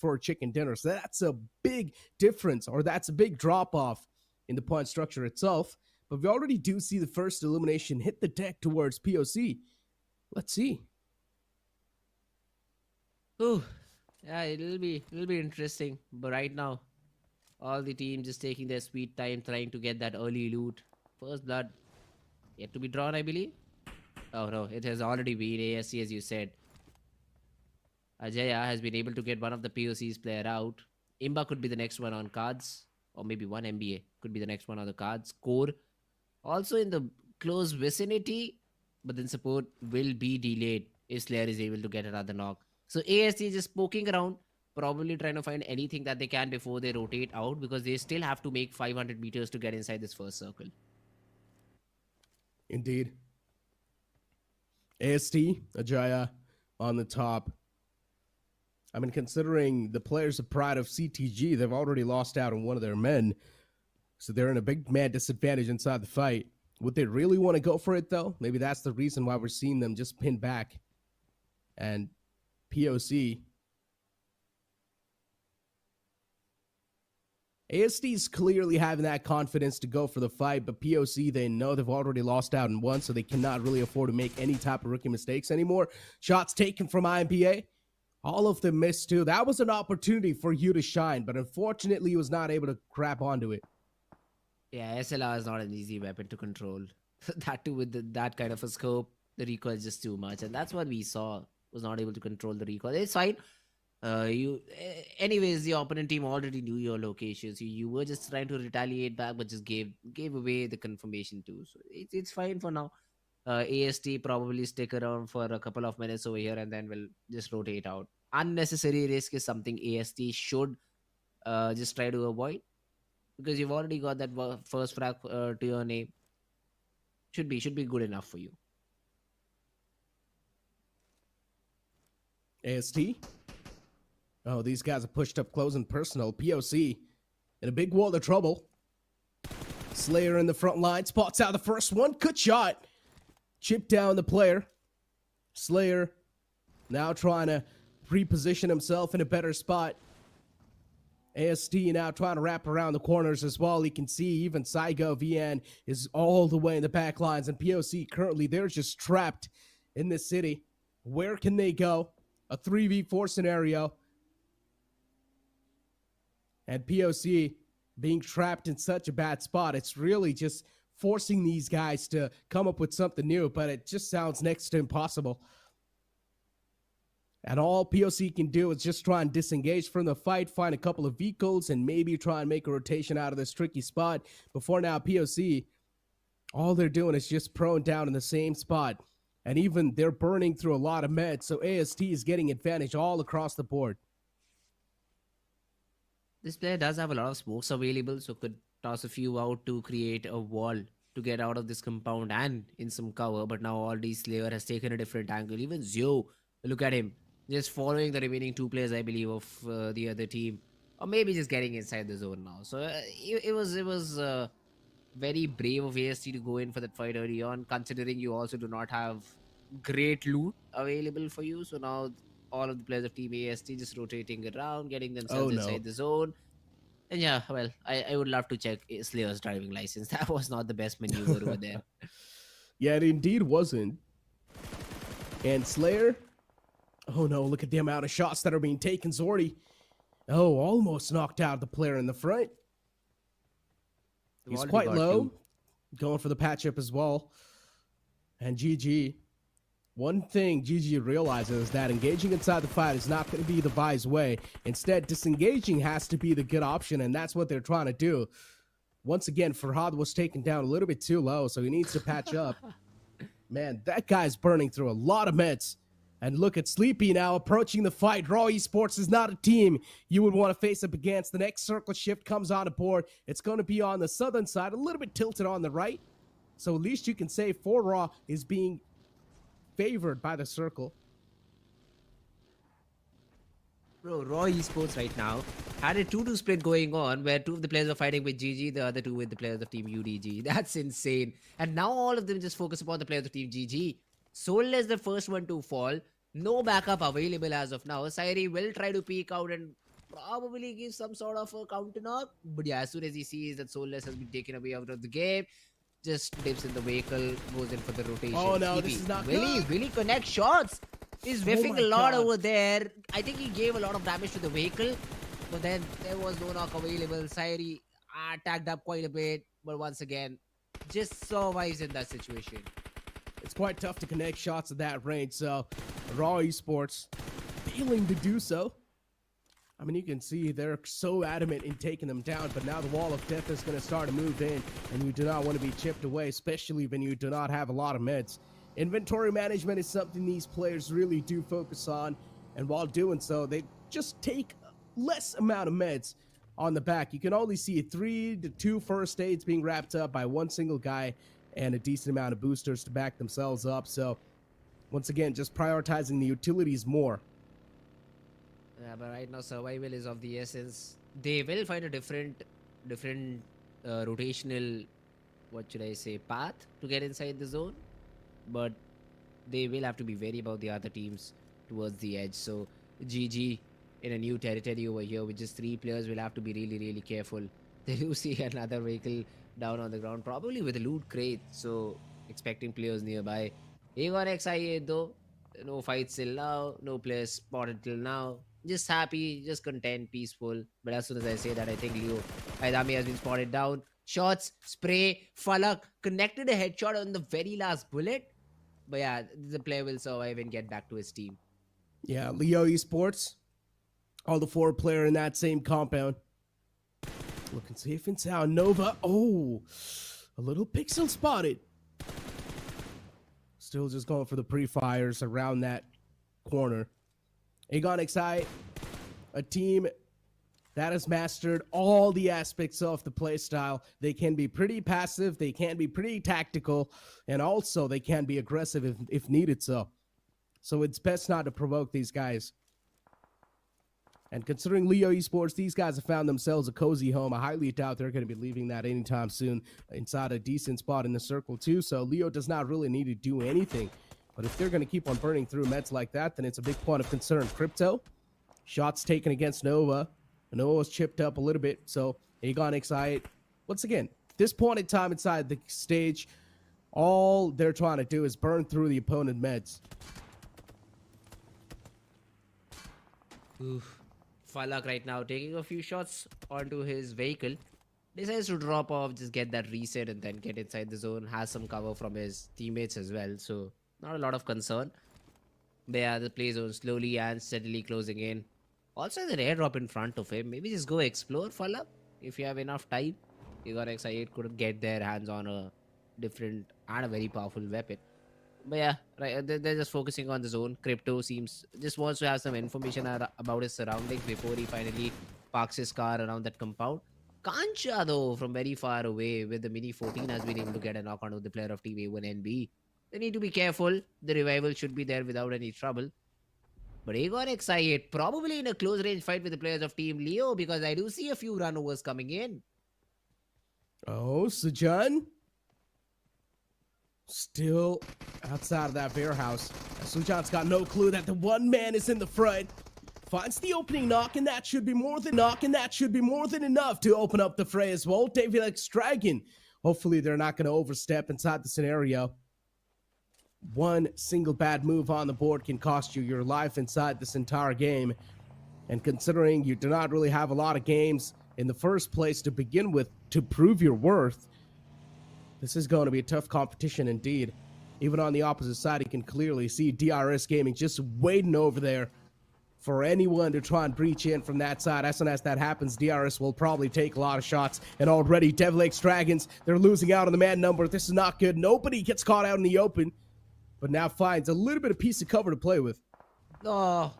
for a chicken dinner. So that's a big difference, or that's a big drop off in the point structure itself. But we already do see the first illumination hit the deck towards POC. Let's see. Ooh, yeah, it'll be interesting. But right now, all the teams just taking their sweet time trying to get that early loot. First blood yet to be drawn, I believe. Oh no, it has already been ASC, as you said. Ajaya has been able to get one of the POC's player out. Imba could be the next one on cards, or maybe one MBA could be the next one on the cards. Core also in the close vicinity, but then support will be delayed if Slayer is able to get another knock. So ASC is just poking around, probably trying to find anything that they can before they rotate out, because they still have to make 500 meters to get inside this first circle. Indeed. AST, Ajaya on the top. I mean, considering the players of pride of CTG, they've already lost out on one of their men. So they're in a big man disadvantage inside the fight. Would they really want to go for it, though? Maybe that's the reason why we're seeing them just pin back. And POC. AST is clearly having that confidence to go for the fight, but POC, they know they've already lost out in one, so they cannot really afford to make any type of rookie mistakes anymore. Shots taken from IMPA. All of them missed too. That was an opportunity for you to shine, but unfortunately he was not able to grab onto it. Yeah, SLR is not an easy weapon to control. That too with that kind of a scope, the recoil is just too much. And that's what we saw, was not able to control the recoil. It's fine. Anyways, the opponent team already knew your locations. You were just trying to retaliate back, but just gave away the confirmation too. So it's fine for now. AST probably stick around for a couple of minutes over here and then we'll just rotate out. Unnecessary risk is something AST should just try to avoid, because you've already got that first frag to your name. Should be good enough for you. AST. Oh, these guys are pushed up close and personal. POC in a big world of trouble. Slayer in the front line, spots out the first one. Good shot. Chip down the player. Slayer now trying to reposition himself in a better spot. AST now trying to wrap around the corners as well. You can see even Saigo VN is all the way in the back lines, and POC currently they're just trapped in this city. Where can they go? A 3v4 scenario. And POC being trapped in such a bad spot, it's really just forcing these guys to come up with something new, but it just sounds next to impossible. And all POC can do is just try and disengage from the fight, find a couple of vehicles, and maybe try and make a rotation out of this tricky spot. Before now, POC, all they're doing is just prone down in the same spot. And even they're burning through a lot of meds, so AST is getting advantage all across the board. This player does have a lot of smokes available, so could toss a few out to create a wall to get out of this compound and in some cover. But now already Slayer has taken a different angle. Even Zio, look at him, just following the remaining two players, I believe, of the other team, or maybe just getting inside the zone now. So it was very brave of AST to go in for that fight early on, considering you also do not have great loot available for you. So now all of the players of Team AST just rotating around, getting themselves inside the zone. And yeah, well, I would love to check Slayer's driving license. That was not the best maneuver over there. Yeah, it indeed wasn't. And Slayer, oh no, look at the amount of shots that are being taken. Zordy, oh, almost knocked out the player in the front. He's quite low, going for the patch up as well. And GG. One thing GG realizes is that engaging inside the fight is not going to be the wise way. Instead, disengaging has to be the good option, and that's what they're trying to do. Once again, Farhad was taken down a little bit too low, so he needs to patch up. Man, that guy's burning through a lot of meds. And look at Sleepy now approaching the fight. Raw Esports is not a team you would want to face up against. The next circle shift comes on board. It's going to be on the southern side, a little bit tilted on the right. So at least you can say 4 Raw is being favored by the circle. Bro, Raw Esports right now had a 2-2 split going on where 2 of the players are fighting with GG, the other 2 with the players of Team UDG. That's insane. And now all of them just focus upon the players of Team GG. Soulless the first one to fall. No backup available as of now. Sairi will try to peek out and probably give some sort of a counter knock. But yeah, as soon as he sees that Soulless has been taken away out of the game, just dips in the vehicle, goes in for the rotation. Oh no, this is not good. Will he connect shots? He's Oh whiffing my a lot God. over there. I think he gave a lot of damage to the vehicle, but then there was no knock available. Sairi tagged up quite a bit, but once again, just survives in that situation. It's quite tough to connect shots at that range, so Raw Esports failing to do so. I mean, you can see they're so adamant in taking them down, but now the wall of death is going to start to move in, and you do not want to be chipped away, especially when you do not have a lot of meds. Inventory management is something these players really do focus on, and while doing so, they just take less amount of meds on the back. You can only see 3 to 2 first aids being wrapped up by one single guy and a decent amount of boosters to back themselves up. So once again, just prioritizing the utilities more. Yeah, but right now survival is of the essence. They will find a different rotational, what should I say, path to get inside the zone, but they will have to be wary about the other teams towards the edge. So GG in a new territory over here with just 3 players will have to be really careful. They do see another vehicle down on the ground, probably with a loot crate, so expecting players nearby. ENG though, no fights till now, no players spotted till now. Just happy, just content, peaceful. But as soon as I say that, I think Leo Aidami has been spotted down. Shots, spray, Falak connected a headshot on the very last bullet. But yeah, the player will survive and get back to his team. Yeah, Leo Esports, all the 4 player in that same compound. Looking safe and sound. Nova, oh, a little pixel spotted. Still just going for the pre-fires around that corner. ENG, a team that has mastered all the aspects of the playstyle. They can be pretty passive, they can be pretty tactical, and also they can be aggressive if needed so. So it's best not to provoke these guys. And considering Leo Esports, these guys have found themselves a cozy home. I highly doubt they're going to be leaving that anytime soon, inside a decent spot in the circle too. So Leo does not really need to do anything. But if they're going to keep on burning through meds like that, then it's a big point of concern. Crypto, shots taken against Nova. Nova's chipped up a little bit. So ENG, once again, this point in time inside the stage, all they're trying to do is burn through the opponent meds. Oof. Falak right now taking a few shots onto his vehicle. Decides to drop off, just get that reset and then get inside the zone. Has some cover from his teammates as well. So not a lot of concern. But yeah, the play zone slowly and steadily closing in. Also the airdrop in front of him. Maybe just go explore, Falak, if you have enough time. ENG couldn't get their hands on a different and a very powerful weapon. But yeah, right, they're just focusing on the zone. Crypto seems just wants to have some information about his surroundings before he finally parks his car around that compound. Kancha though, from very far away with the Mini 14 has been able to get a knock onto the player of Team A1NB. They need to be careful. The revival should be there without any trouble. But ENG probably in a close range fight with the players of Team Leo, because I do see a few runovers coming in. Oh, Sujan still outside of that warehouse. Sujan's got no clue that the one man is in the front. Finds the opening knock, and that should be more than enough to open up the fray as well. DRS Dragon. Hopefully they're not going to overstep inside the scenario. One single bad move on the board can cost you your life inside this entire game. And considering you do not really have a lot of games in the first place to begin with to prove your worth, this is going to be a tough competition indeed. Even on the opposite side, you can clearly see DRS Gaming just waiting over there for anyone to try and breach in from that side. As soon as that happens, DRS will probably take a lot of shots. And already, DevLakes Dragons, they're losing out on the man number. This is not good. Nobody gets caught out in the open, but now finds a little bit of piece of cover to play with. Oh,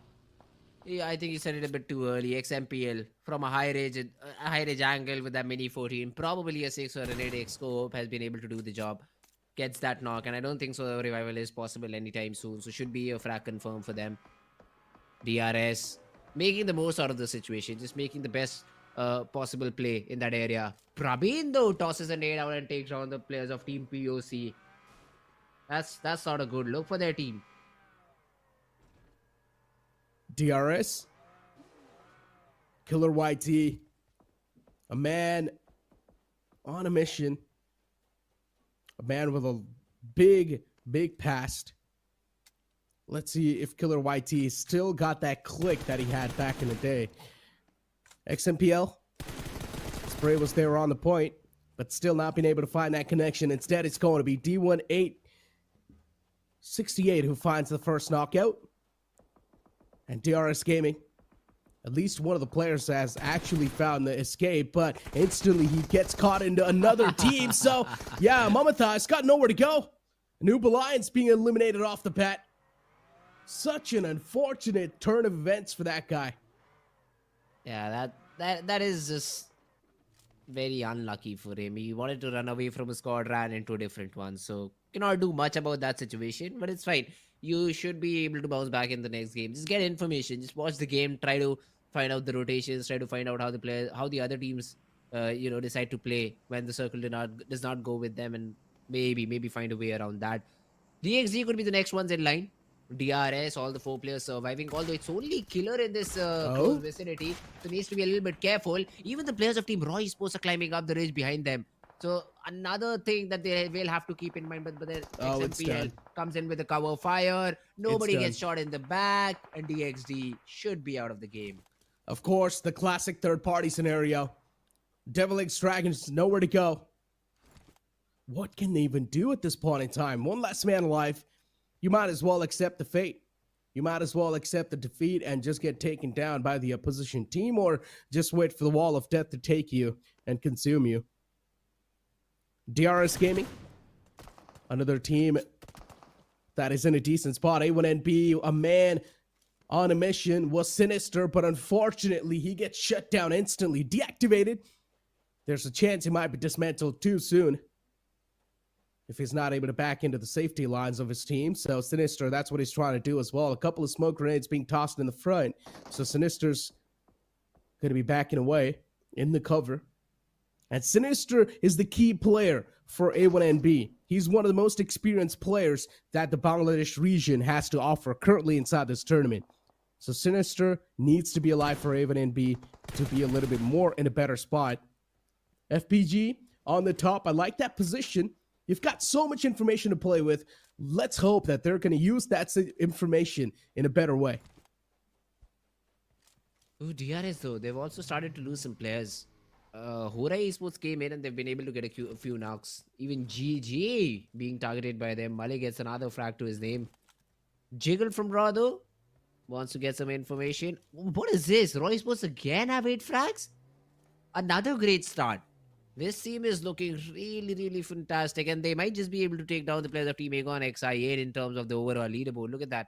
yeah, I think you said it a bit too early. XMPL from a high range angle with that Mini 14, probably a 6 or an 8x scope, has been able to do the job. Gets that knock, and I don't think so the revival is possible anytime soon. So should be a frag confirm for them. DRS making the most out of the situation, just making the best possible play in that area. Prabin though tosses a nade out and takes down the players of Team POC. That's not a good look for their team. DRS, Killer YT, a man on a mission, a man with a big past, Let's see if Killer YT still got that click that he had back in the day. XMPL. Spray was there on the point, but still not being able to find that connection. Instead, it's going to be D1868 who finds the first knockout. And DRS Gaming, at least one of the players has actually found the escape, but instantly he gets caught into another team. So, yeah, Mamathai's got nowhere to go. Noob Alliance being eliminated off the bat. Such an unfortunate turn of events for that guy. Yeah, that is just very unlucky for him. He wanted to run away from a squad, ran into a different one. So, cannot do much about that situation, but it's fine. You should be able to bounce back in the next game. Just get information. Just watch the game. Try to find out the rotations. Try to find out how the other teams, decide to play when the circle does not go with them, and maybe find a way around that. DXG could be the next ones in line. DRS, all the 4 players surviving. Although it's only Killer in this close vicinity, so needs to be a little bit careful. Even the players of Team Raw Esports are climbing up the ridge behind them. So another thing that they will have to keep in mind, but then XMPL comes in with a cover fire. Nobody gets shot in the back, and DXD should be out of the game. Of course, the classic third-party scenario. Devil X Dragons, nowhere to go. What can they even do at this point in time? One last man alive. You might as well accept the fate. You might as well accept the defeat and just get taken down by the opposition team, or just wait for the wall of death to take you and consume you. DRS Gaming, another team that is in a decent spot. A1NB, a man on a mission, was Sinister, but unfortunately he gets shut down instantly, deactivated. There's a chance he might be dismantled too soon if he's not able to back into the safety lines of his team. So Sinister, that's what he's trying to do as well. A couple of smoke grenades being tossed in the front. So Sinister's going to be backing away in the cover. And Sinister is the key player for A1NB. He's one of the most experienced players that the Bangladesh region has to offer currently inside this tournament. So Sinister needs to be alive for A1NB to be a little bit more in a better spot. FPG on the top. I like that position. You've got so much information to play with. Let's hope that they're going to use that information in a better way. Ooh, DRS though, they've also started to lose some players. HORAA Esports came in and they've been able to get a few knocks. Even GG being targeted by them. Mali gets another frag to his name. Jiggle from Raw though wants to get some information. What is this? Raw Esports again have 8 frags? Another great start. This team is looking really fantastic, and they might just be able to take down the players of Team Aegon XI8 in terms of the overall leaderboard. Look at that.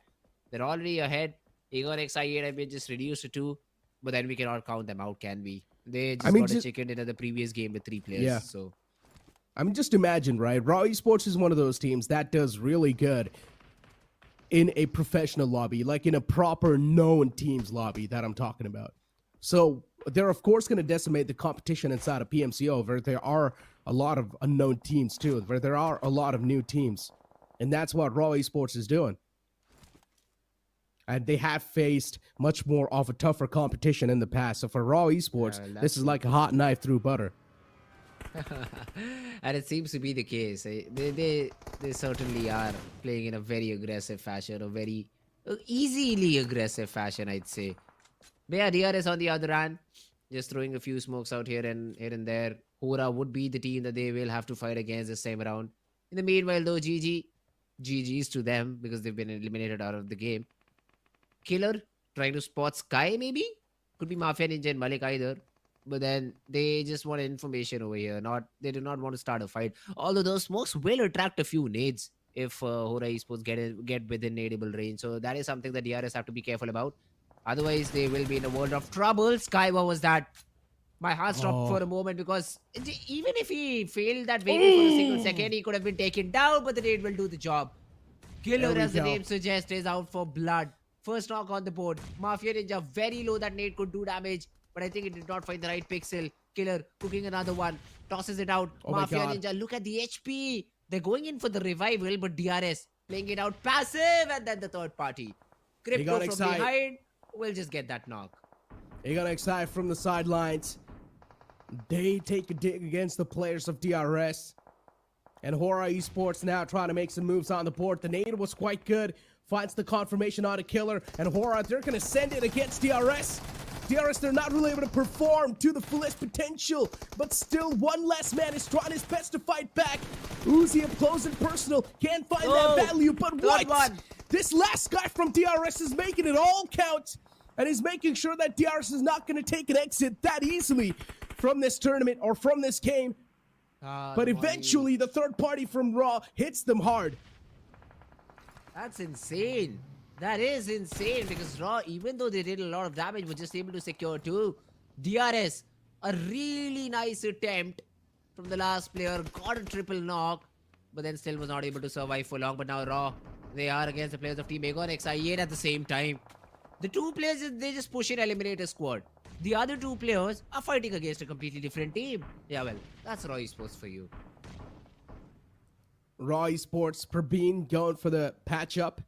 They're already ahead. Aegon XI8 have been just reduced to 2, but then we cannot count them out, can we? They just got a chicken in the previous game with 3 players. Yeah. So, I mean, just imagine, right? Raw Esports is one of those teams that does really good in a professional lobby, like in a proper known teams lobby that I'm talking about. So they're, of course, going to decimate the competition inside of PMCO, where there are a lot of unknown teams, too, where there are a lot of new teams. And that's what Raw Esports is doing. And they have faced much more of a tougher competition in the past. So for Raw Esports, this is like a hot knife through butter. and it seems to be the case. They certainly are playing in a very aggressive fashion, a very easily aggressive fashion, I'd say. But yeah, DRS on the other hand, just throwing a few smokes out here and there. HORAA would be the team that they will have to fight against this time around. In the meanwhile, though, GG's to them because they've been eliminated out of the game. Killer trying to spot Sky, maybe? Could be Mafia Ninja and Malik either. But then they just want information over here. They do not want to start a fight. Although those smokes will attract a few nades if HORAA Esports get within nadeable range. So that is something that DRS have to be careful about. Otherwise, they will be in a world of trouble. Sky, what was that? My heart stopped for a moment because even if he failed that waiting for a single second, he could have been taken down, but the nade will do the job. Killer, as the name suggests, is out for blood. First knock on the board. Mafia Ninja very low. That nade could do damage, but I think it did not find the right pixel. Killer cooking another one. Tosses it out. Mafia Ninja, look at the HP. They're going in for the revival, but DRS playing it out passive, and then the third party. Crypto from behind will just get that knock. Aegon XI from the sidelines. They take a dig against the players of DRS. And HORAA Esports now trying to make some moves on the board. The nade was quite good. Finds the confirmation on a killer. And HORAA, they're going to send it against DRS. DRS, they're not really able to perform to the fullest potential. But still, one last man is trying his best to fight back. Uzi up close and personal. Can't find that value. But what? This last guy from DRS is making it all count. And he's making sure that DRS is not going to take an exit that easily from this tournament or from this game. But eventually, the third party from Raw hits them hard. That's insane. That is insane because Raw, even though they did a lot of damage, were just able to secure 2. DRS, a really nice attempt from the last player, got a triple knock, but then still was not able to survive for long. But now Raw, they are against the players of Team ENG at the same time. The 2 players, they just push in Eliminator squad. The other 2 players are fighting against a completely different team. Yeah, well, that's Raw Esports for you. Raw Esports, Praveen going for the patch up.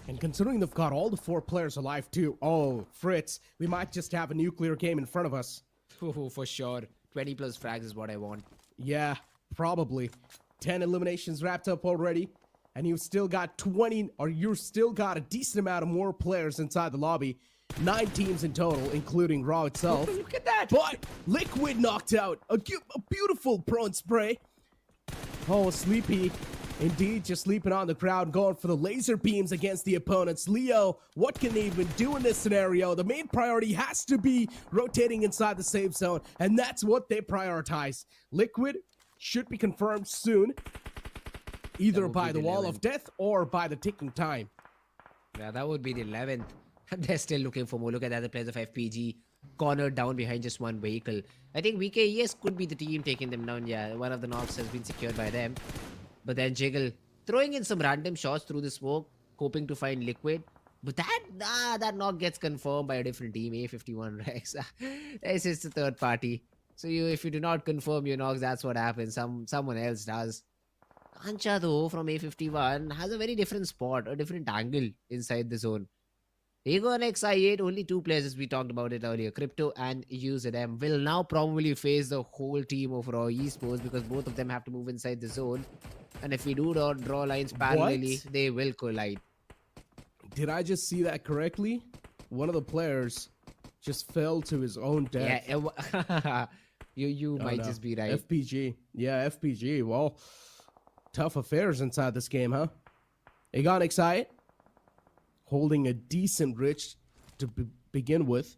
And considering they've got all the 4 players alive too. Oh, Fritz, we might just have a nuclear game in front of us. Oh, for sure. 20 plus frags is what I want. Yeah, probably. 10 eliminations wrapped up already. And you've still got 20, or you've still got a decent amount of more players inside the lobby. 9 teams in total, including Raw itself. Look at that! But Liquid knocked out. A beautiful prone spray. Oh, Sleepy. Indeed, just sleeping on the crowd, going for the laser beams against the opponents. Leo, what can they even do in this scenario? The main priority has to be rotating inside the safe zone, and that's what they prioritize. Liquid should be confirmed soon, either by the wall of death or by the ticking time. Yeah, that would be the 11th. They're still looking for more. Look at the other players of FPG, cornered down behind just 1 vehicle. I think VIKingxSS could be the team taking them down. Yeah, one of the knocks has been secured by them. But then Jiggle throwing in some random shots through the smoke, hoping to find Liquid. But that knock gets confirmed by a different team, A51 Rex. This is the third party. So if you do not confirm your knocks, that's what happens. Someone else does. Kancha though from A51 has a very different spot, a different angle inside the zone. Ego and XI8, only 2 players as we talked about it earlier, Crypto and UZM, will now probably face the whole team of Raw Esports because both of them have to move inside the zone. And if we do not draw lines parallelly, they will collide. Did I just see that correctly? One of the players just fell to his own death. Yeah, you might just be right. FPG. Yeah, FPG. Well, tough affairs inside this game, huh? ENG holding a decent rich to begin with.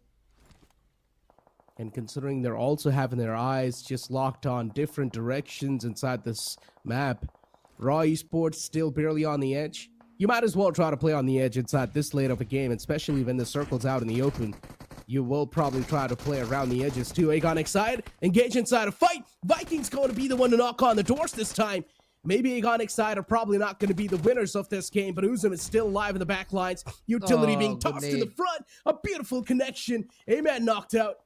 And considering they're also having their eyes just locked on different directions inside this map, Raw Esports still barely on the edge. You might as well try to play on the edge inside this late of a game, especially when the circle's out in the open. You will probably try to play around the edges too. ENG engage inside a fight. Vikings going to be the one to knock on the doors this time. Maybe ENG are probably not going to be the winners of this game, but Uzum is still alive in the back lines. Utility being tossed to the front. A beautiful connection. A-Man knocked out.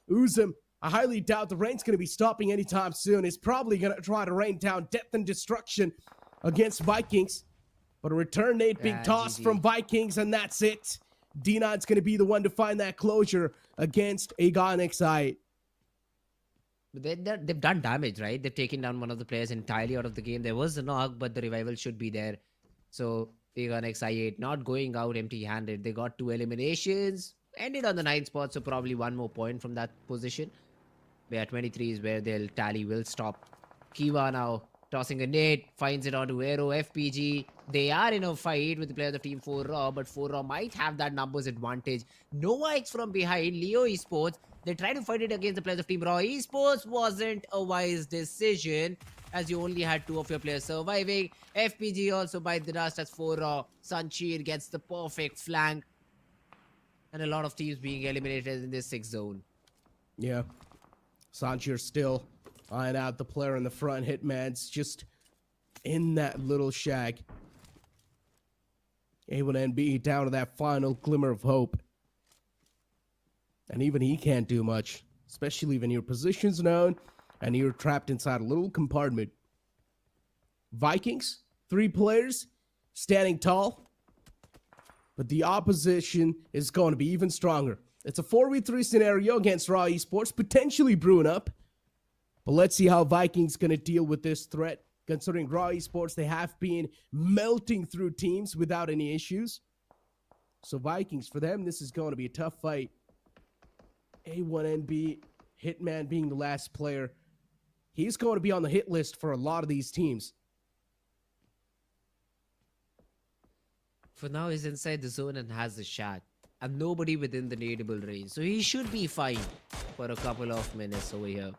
Uzum, I highly doubt the rain's going to be stopping anytime soon. He's probably going to try to rain down death and destruction against Vikings. But a return nade being tossed from Vikings, and that's it. D9's going to be the one to find that closure against ENG. But they've done damage, right? They've taken down one of the players entirely out of the game. There was a knock, but the revival should be there. So ENG not going out empty-handed. They got 2 eliminations. Ended on the 9th spot, so probably 1 more point from that position. Where 23 is where their tally will stop. Kiva now tossing a nade, finds it onto Aero, FPG. They are in a fight with the players of Team 4 Raw, but 4 Raw might have that numbers advantage. Nova X from behind, Leo Esports. They try to fight it against the players of Team Raw Esports. Wasn't a wise decision, as you only had 2 of your players surviving. FPG also bite the dust as 4 Raw. Sanchir gets the perfect flank. And a lot of teams being eliminated in this 6th zone. Yeah. Sanchir still eyeing out the player in the front. Hitman's just in that little shag. Able to NB down to that final glimmer of hope. And even he can't do much. Especially when your position's known and you're trapped inside a little compartment. Vikings, 3 players, standing tall. But the opposition is going to be even stronger. It's a 4v3 scenario against Raw Esports, potentially brewing up. But let's see how Vikings going to deal with this threat. Considering ROA Esports, they have been melting through teams without any issues. So Vikings, for them, this is going to be a tough fight. A1NB, Hitman being the last player. He's going to be on the hit list for a lot of these teams. For now, he's inside the zone and has the shot. And nobody within the nadable range. So he should be fine for a couple of minutes over here.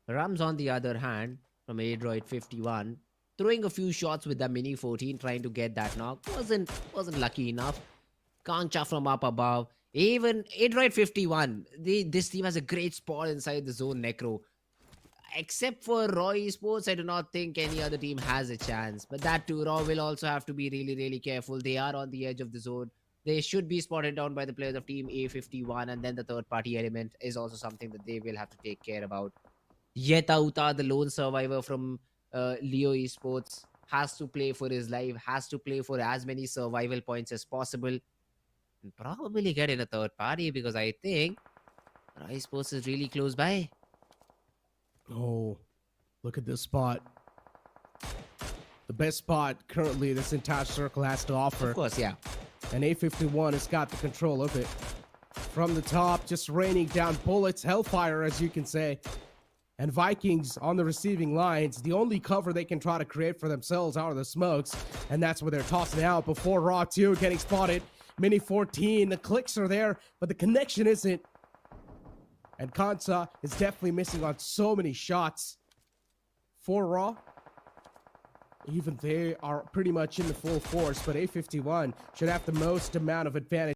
Rams, on the other hand, from Adroid 51, throwing a few shots with the Mini 14, trying to get that knock. Wasn't lucky enough. Kangcha from up above. Even Adroid 51, this team has a great spot inside the zone, Necro. Except for ROA Esports, I do not think any other team has a chance. But that too, ROA will also have to be really, really careful. They are on the edge of the zone. They should be spotted down by the players of team A51. And then the third party element is also something that they will have to take care about. JThe, the lone survivor from Leo Esports, has to play for his life, has to play for as many survival points as possible. And probably get in a third party because I think ROA Esports is really close by. Oh, look at this spot. The best spot currently this entire circle has to offer. Of course, yeah. And A51 has got the control of it. From the top, just raining down bullets, hellfire, as you can say. And Vikings on the receiving lines, the only cover they can try to create for themselves are the smokes. And that's where they're tossing out before ROA 2 getting spotted. Mini 14, the clicks are there, but the connection isn't. And Kansa is definitely missing on so many shots for ROA. Even they are pretty much in the full force, but A51 should have the most amount of advantage